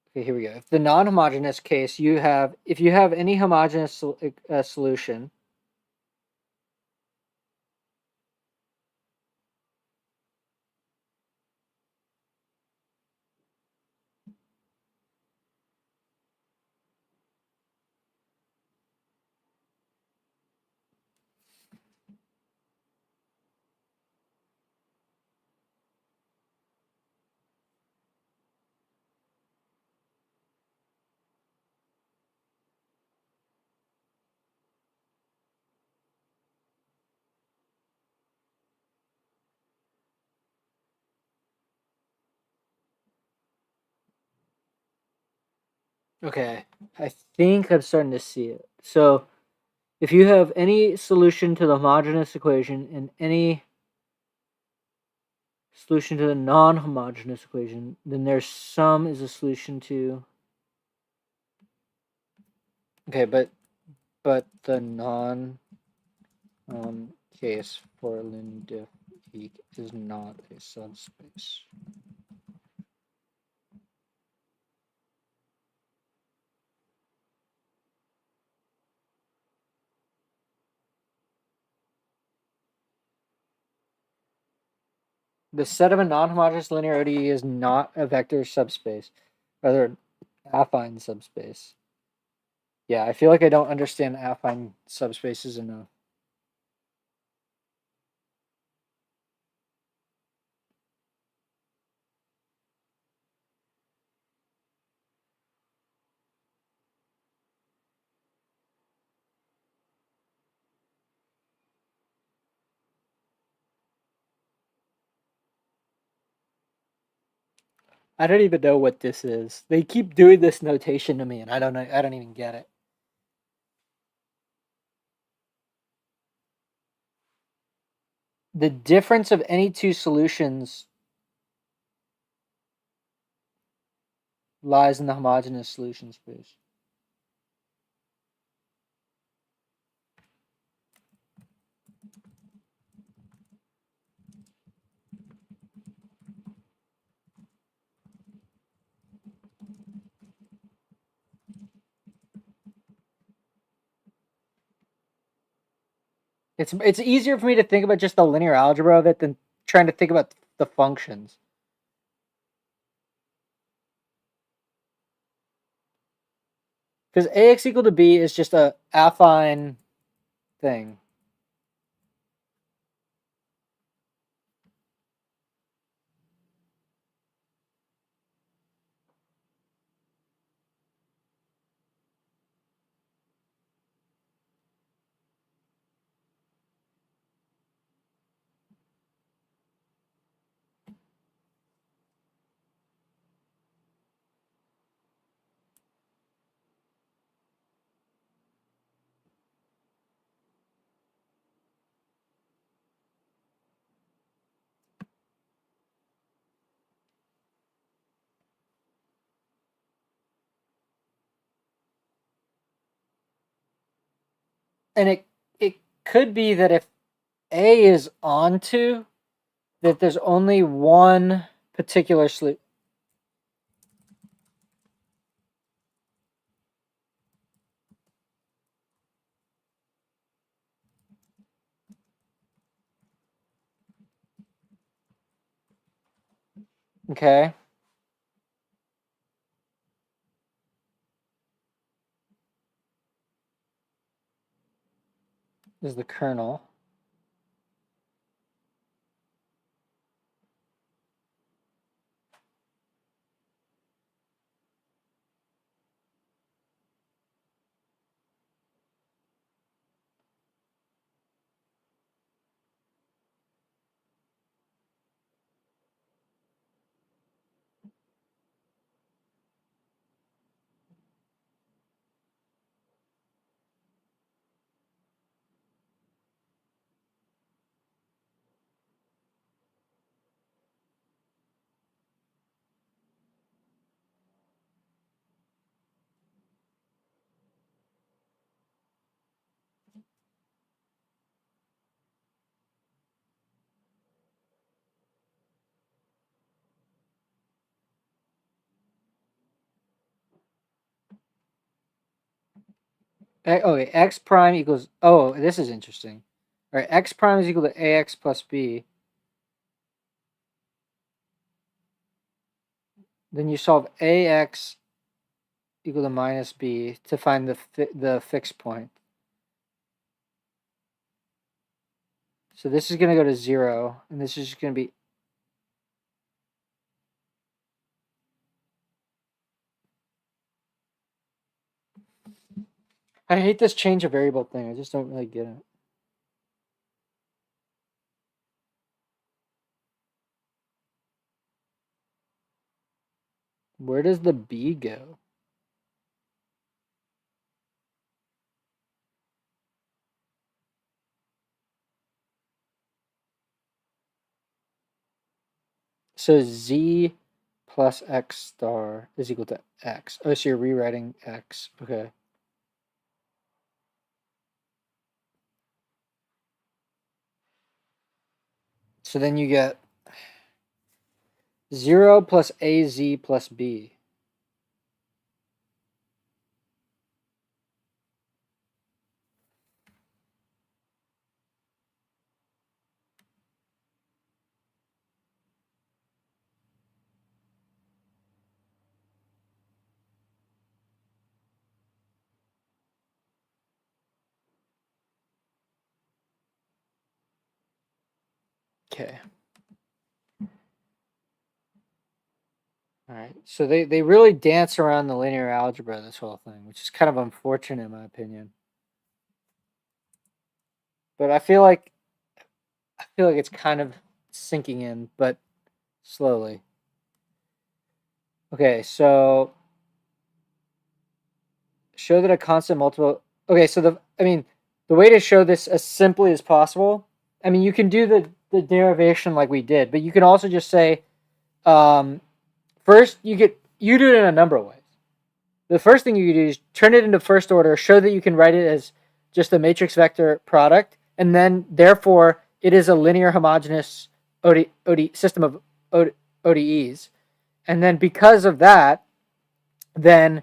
okay, here we go. If the non-homogeneous case, you have, if you have any homogeneous solution, okay, I think I'm starting to see it. So if you have any solution to the homogeneous equation and any solution to the non-homogeneous equation, then their sum is a solution to, okay, but the non case for Lindiff is not a subspace. The set of a non-homogeneous linear ODE is not a vector subspace, rather an affine subspace. Yeah, I feel like I don't understand affine subspaces enough. I don't even know what this is. They keep doing this notation to me, and I don't know. I don't even get it. The difference of any two solutions lies in the homogeneous solution space. It's easier for me to think about just the linear algebra of it than trying to think about the functions. Because AX equal to B is just a affine thing. And it could be that if A is onto, that there's only one particular solution. Okay. Is the kernel. Okay, x prime equals. Oh, this is interesting. All right, x prime is equal to ax plus b. Then you solve ax equal to minus b to find the fixed point. So this is going to go to 0, and this is going to be. I hate this change of variable thing. I just don't really get it. Where does the b go? So z plus x star is equal to x. Oh, so you're rewriting x. Okay. So then you get 0 plus az plus b. Okay. All right. So they really dance around the linear algebra, this whole thing, which is kind of unfortunate in my opinion. But I feel like it's kind of sinking in, but slowly. Okay, so show that a constant multiple. Okay, so the way to show this as simply as possible. I mean, you can do the derivation like we did, but you can also just say, first you do it in a number of ways. The first thing you do is turn it into first order, show that you can write it as just a matrix vector product, and then therefore it is a linear homogeneous system of ODEs. And then because of that, then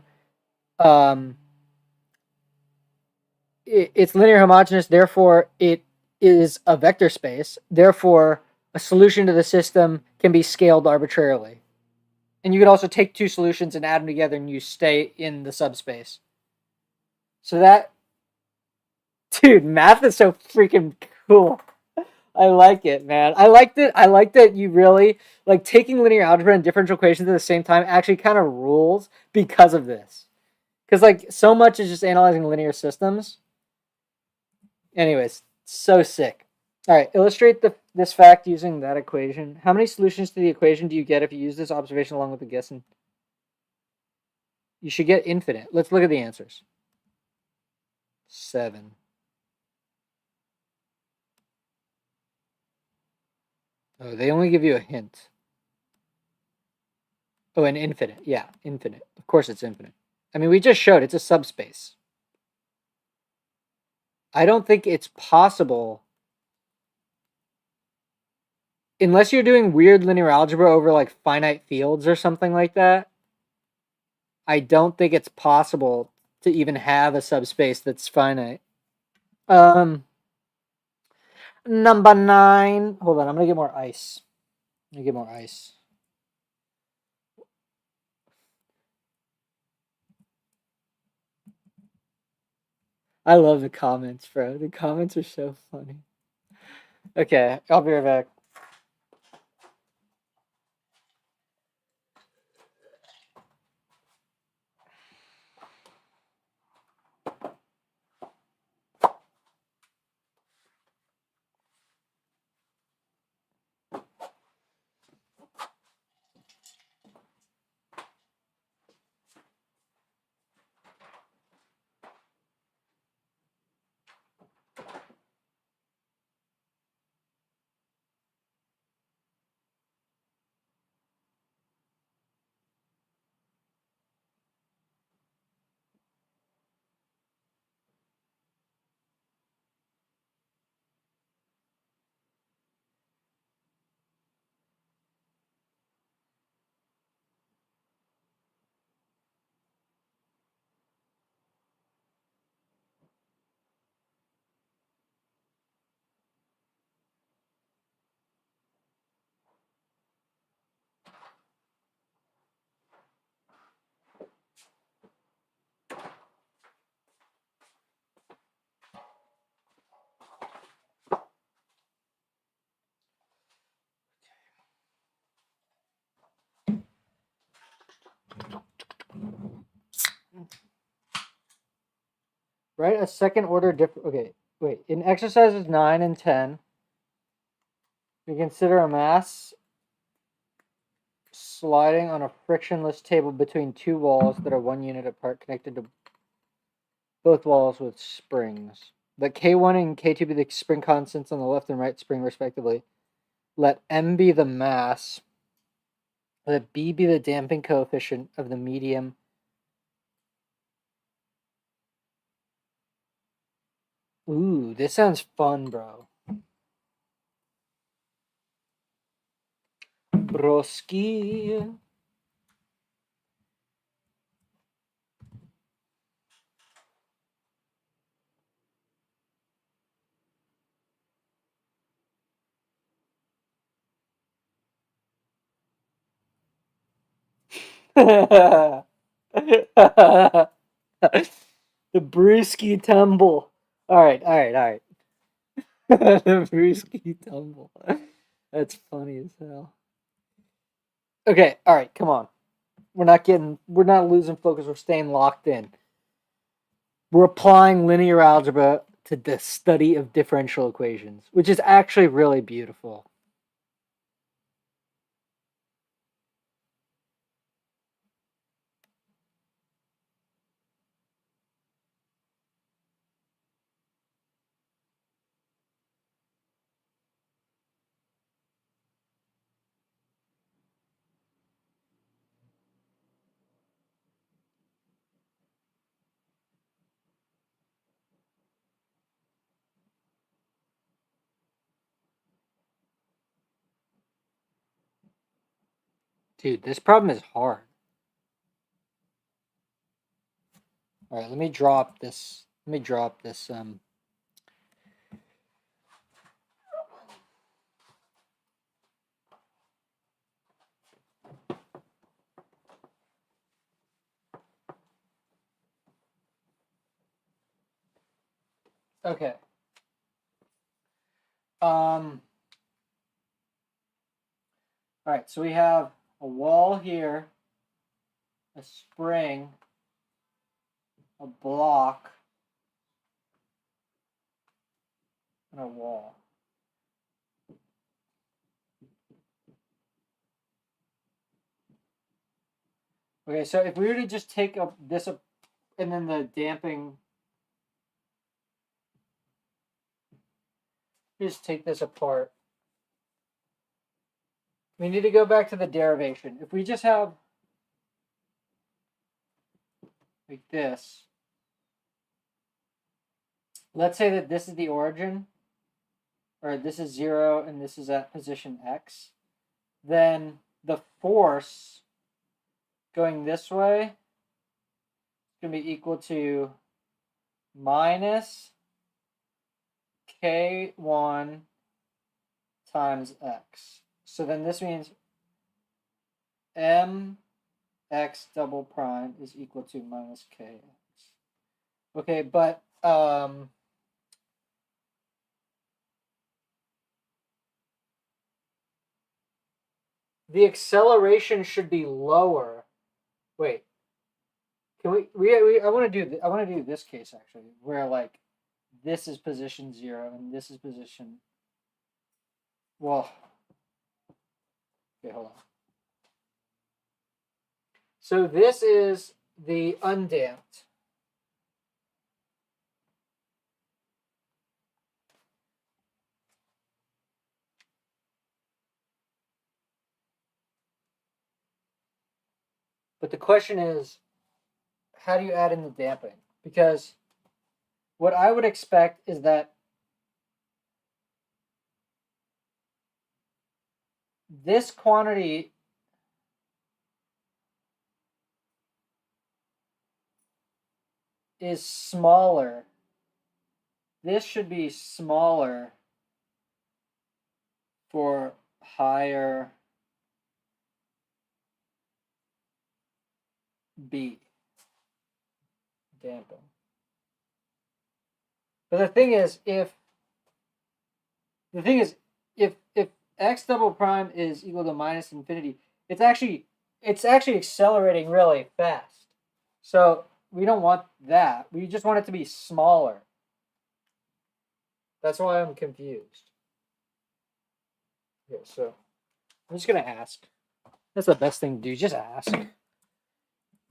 it's linear homogeneous, therefore it is a vector space. Therefore, a solution to the system can be scaled arbitrarily. And you can also take two solutions and add them together and you stay in the subspace. So that, dude, math is so freaking cool. I like it, man. I like that you really like taking linear algebra and differential equations at the same time actually kind of rules because of this. Because like so much is just analyzing linear systems. Anyways, so sick. All right, illustrate this fact using that equation. How many solutions to the equation do you get if you use this observation along with the guess? You should get infinite. Let's look at the answers. 7. Oh, they only give you a hint. Oh, and infinite. Yeah, infinite. Of course it's infinite. I mean, we just showed it's a subspace. I don't think it's possible, unless you're doing weird linear algebra over like finite fields or something like that. I don't think it's possible to even have a subspace that's finite. Number 9. Hold on, I'm gonna get more ice. I love the comments, bro. The comments are so funny. Okay, I'll be right back. Write a second order different. Okay, wait. In exercises 9 and 10, we consider a mass sliding on a frictionless table between two walls that are 1 unit apart, connected to both walls with springs. Let K1 and K2 be the spring constants on the left and right spring, respectively. Let M be the mass. Let B be the damping coefficient of the medium. Ooh, this sounds fun, bro. Broski. The brewski tumble. All right. The brewski tumble. That's funny as hell. Okay, all right, come on. We're not losing focus. We're staying locked in. We're applying linear algebra to the study of differential equations, which is actually really beautiful. Dude, this problem is hard. All right, let me drop this. Okay. All right, so we have a wall here, a spring, a block, and a wall. Okay, so if we were to just take this up and then the damping, just take this apart. We need to go back to the derivation. If we just have like this, let's say that this is the origin, or this is 0 and this is at position x, then the force going this way is going to be equal to minus k1 times x. So then this means mx double prime is equal to minus kx. Okay, but the acceleration should be lower. Wait, can we I want to do this case actually, where like this is position 0 and this is position. Well, okay, hold on. So this is the undamped. But the question is, how do you add in the damping? Because what I would expect is that this quantity is smaller. This should be smaller for higher B damping. But the thing is, if x double prime is equal to minus infinity, it's actually accelerating really fast. So we don't want that. We just want it to be smaller. That's why I'm confused. Okay, so I'm just gonna ask. That's the best thing to do. Just ask.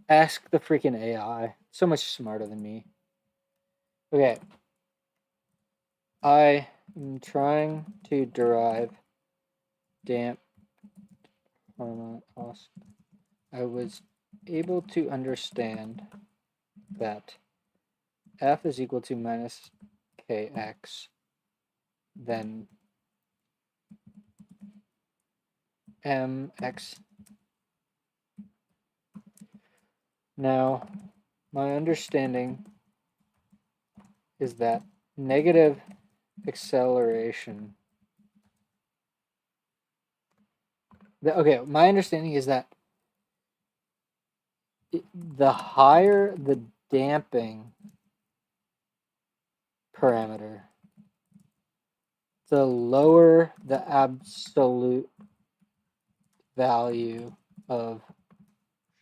Ask the freaking AI. So much smarter than me. Okay. I am trying to derive damp harmonic oscillator. I was able to understand that f is equal to minus kx, then mx. Now, my understanding is that negative acceleration. Okay, my understanding is that the higher the damping parameter, the lower the absolute value of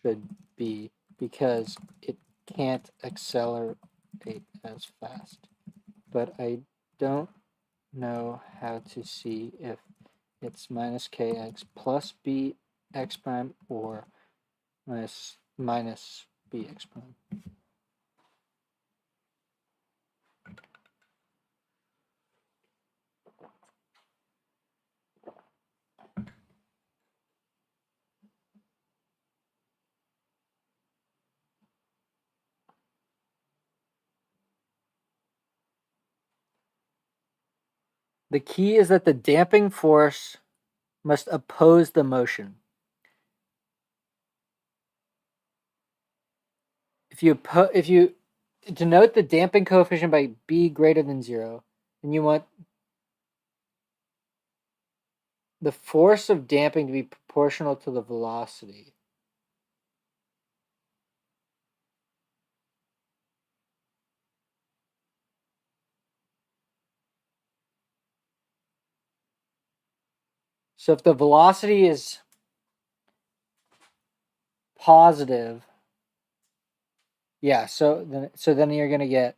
should be, because it can't accelerate as fast. But I don't know how to see if it's minus kx plus bx prime or minus bx prime. The key is that the damping force must oppose the motion. If you denote the damping coefficient by b greater than 0, then you want the force of damping to be proportional to the velocity. So if the velocity is positive, yeah, so then you're going to get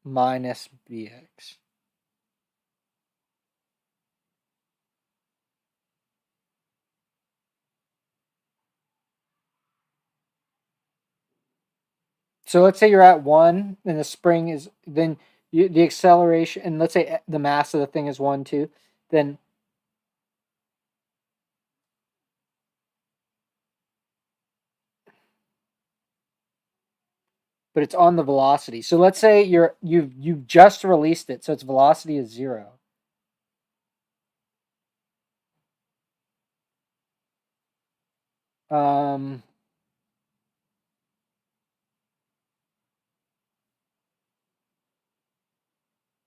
minus bx. So let's say you're at 1 and the spring is, then the acceleration, and let's say the mass of the thing is 1, 2, then but it's on the velocity. So let's say you've just released it, so its velocity is 0.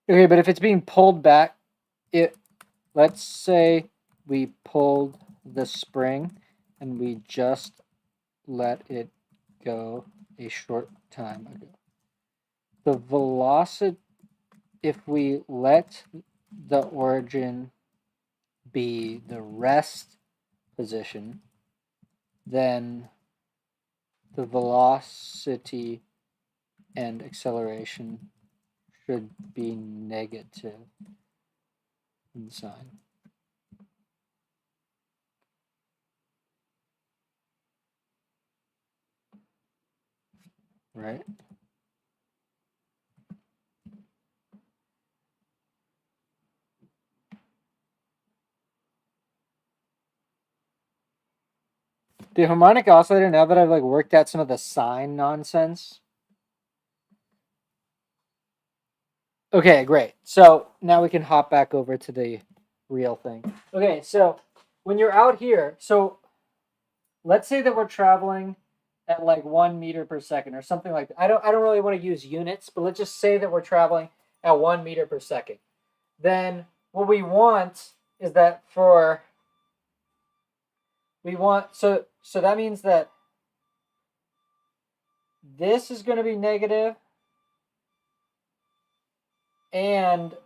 Okay, but if it's being pulled back, let's say we pulled the spring and we just let it go a short time ago. The velocity, if we let the origin be the rest position, then the velocity and acceleration should be negative in sign. Right? The harmonic oscillator, now that I've like worked out some of the sign nonsense. Okay, great. So now we can hop back over to the real thing. Okay, so when you're out here, so let's say that we're traveling at like 1 meter per second or something like that. I don't really want to use units, but let's just say that we're traveling at 1 meter per second. Then what we want is that so that means that this is going to be negative and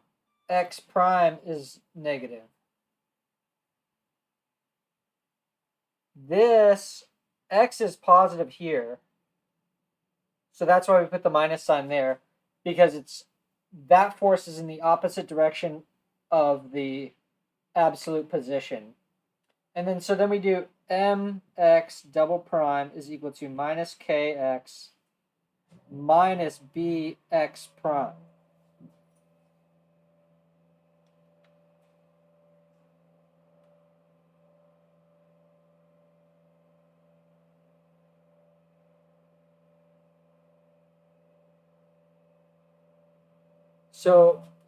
x prime is negative. This x is positive here. So that's why we put the minus sign there, because that force is in the opposite direction of the absolute position. And then so then we do mx double prime is equal to minus kx minus bx prime.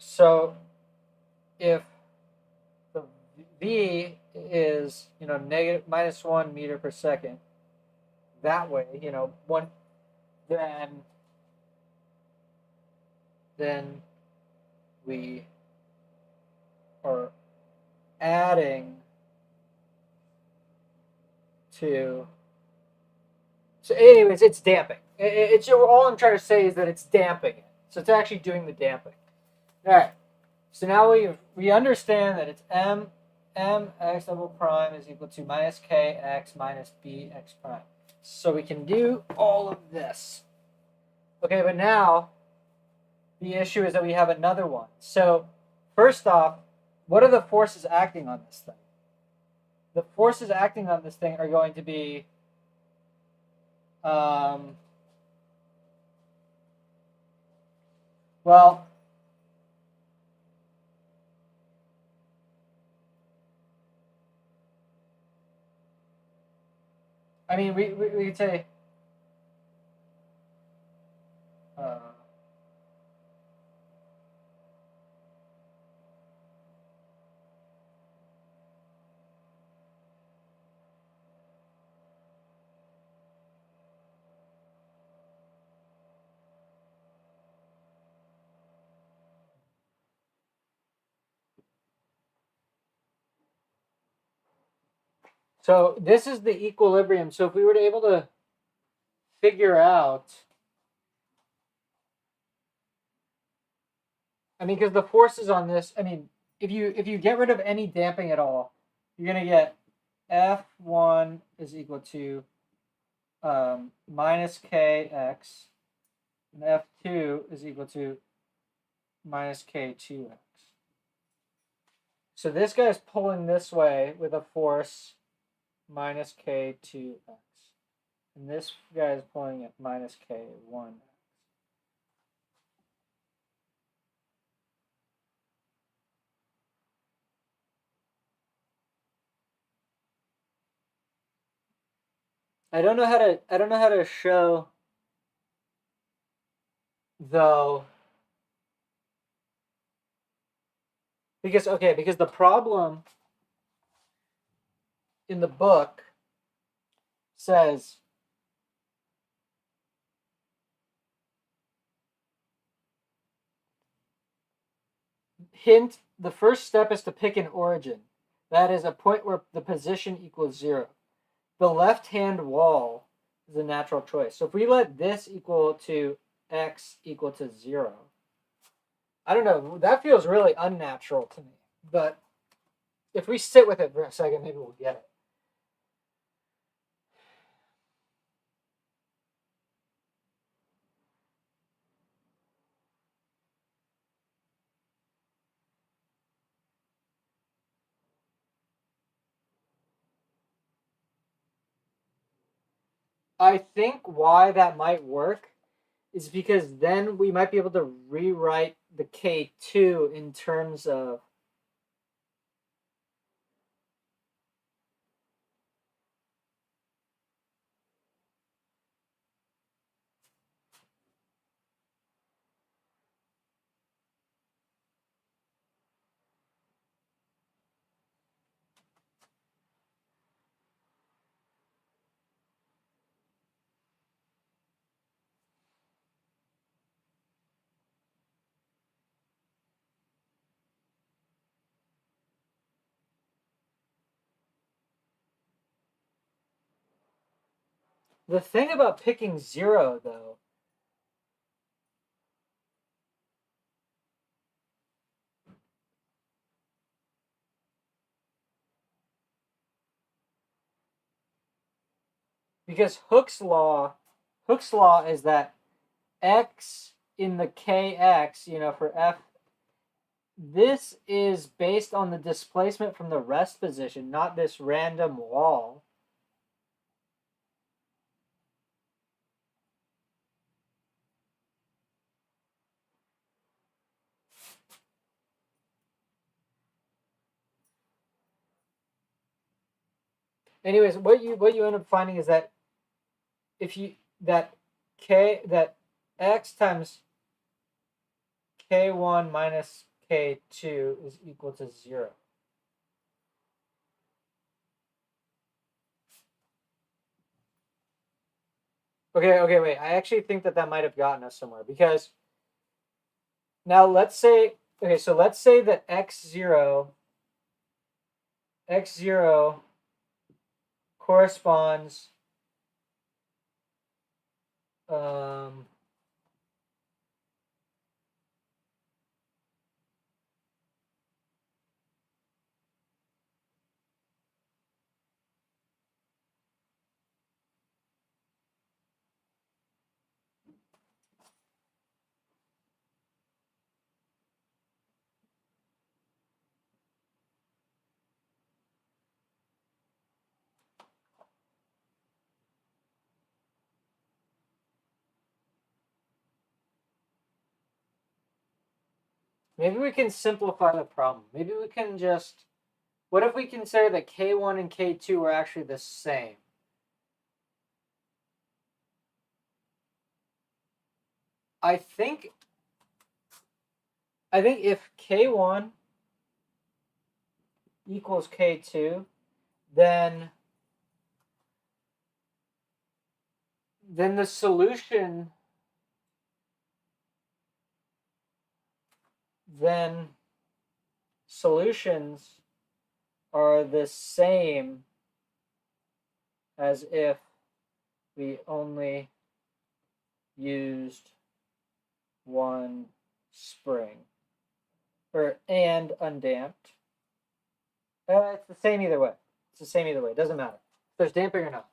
So if the v is negative -1 meter per second, that way one, then we are adding to. So anyways, it's damping. It's all I'm trying to say is that it's damping it. So it's actually doing the damping. All right. So now we understand that it's mx double prime is equal to minus kx minus bx prime. So we can do all of this. Okay, but now the issue is that we have another one. So first off, what are the forces acting on this thing? The forces acting on this thing are going to be well, I mean, we could say so this is the equilibrium. So if we were to able to figure out, I mean, because the forces on this, I mean, if you get rid of any damping at all, you're gonna get F1 is equal to minus kx, and F2 is equal to minus k2x. So this guy's pulling this way with a force minus k2x. And this guy is pulling at minus k1x. I don't know how to show. though, because the problem in the book says hint, the first step is to pick an origin. That is a point where the position equals 0. The left-hand wall is a natural choice. So if we let this equal to x equal to 0, I don't know, that feels really unnatural to me. But if we sit with it for a second, maybe we'll get it. I think why that might work is because then we might be able to rewrite the K2 in terms of the thing about picking 0, though, because Hooke's law is that x in the kx, for f, this is based on the displacement from the rest position, not this random wall. Anyways, what you end up finding is that if you that x times k1 minus k2 is equal to 0. Okay, wait. I actually think that might have gotten us somewhere, because now let's say that x0 corresponds maybe we can simplify the problem. Maybe we can just, what if we can say that k1 and k2 are actually the same? I think if k1 equals k2, then the solution solutions are the same as if we only used one spring, and undamped. It's the same either way. It doesn't matter if there's damping or not.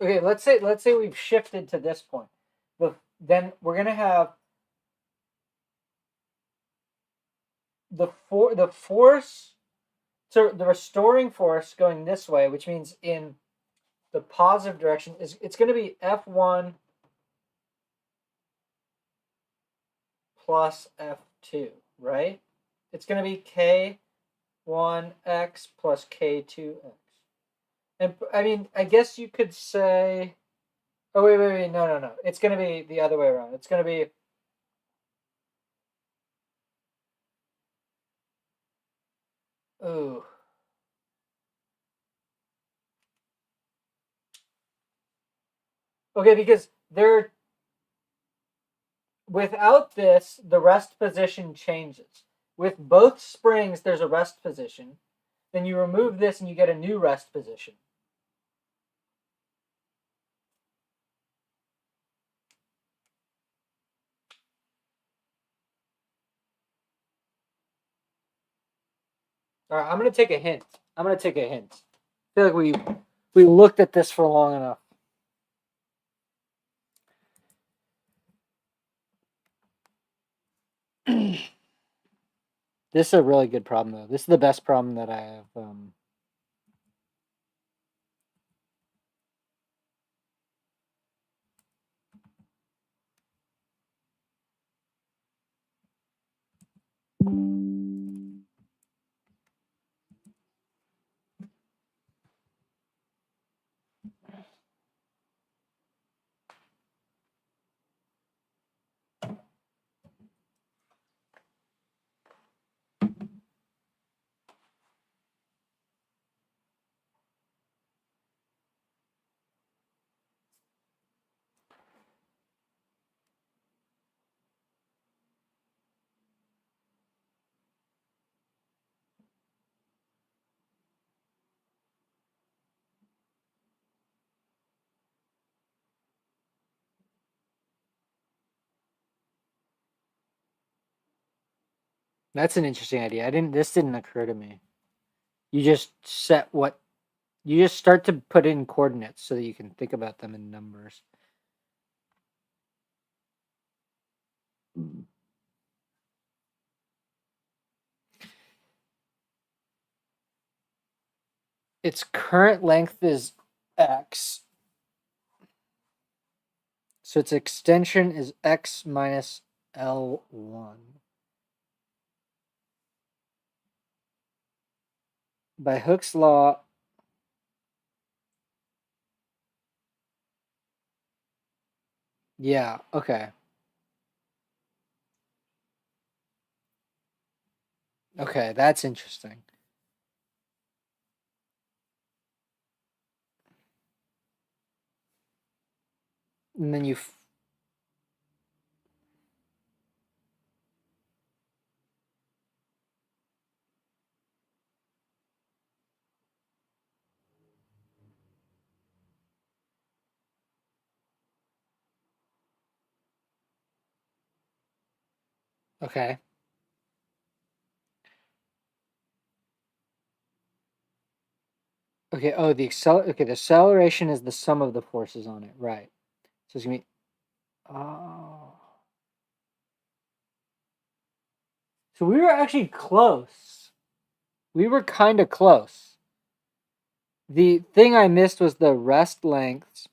Okay, let's say we've shifted to this point. Then we're gonna have the force, so the restoring force going this way, which means in the positive direction is it's going to be F1 plus F2, right? It's going to be K1x plus K2x. And I mean, I guess you could say, oh wait, no. It's going to be the other way around. It's going to be ooh. Okay, because they're without this, the rest position changes. With both springs, there's a rest position. Then you remove this and you get a new rest position. All right, I'm gonna take a hint. I feel like we looked at this for long enough. This is a really good problem, though. This is the best problem that I have. That's an interesting idea. This didn't occur to me. You just set what. You just start to put in coordinates so that you can think about them in numbers. Its current length is x. So its extension is x minus L1. By Hooke's law, yeah, okay. Okay, that's interesting. And then okay. Okay, oh, the acceleration is the sum of the forces on it, right. So it's gonna be, oh. So we were actually close. We were kind of close. The thing I missed was the rest lengths.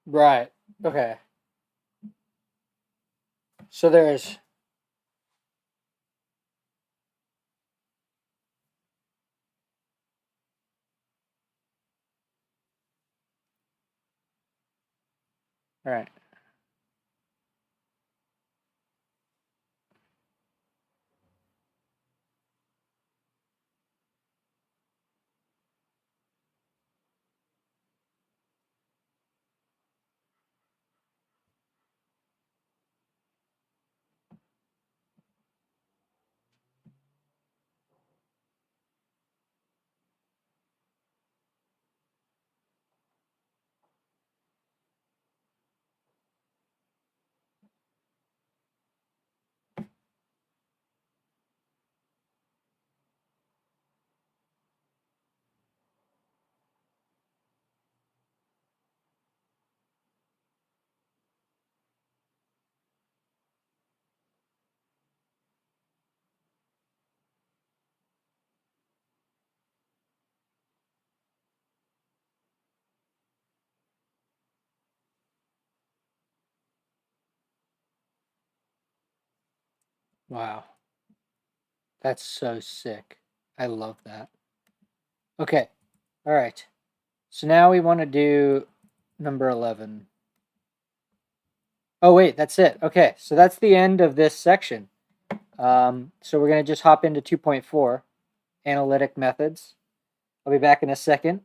Right. Okay. So there's All right. Wow. That's so sick. I love that. Okay. All right. So now we want to do number 11. Oh, wait, that's it. Okay. So that's the end of this section. So we're going to just hop into 2.4, analytic methods. I'll be back in a second.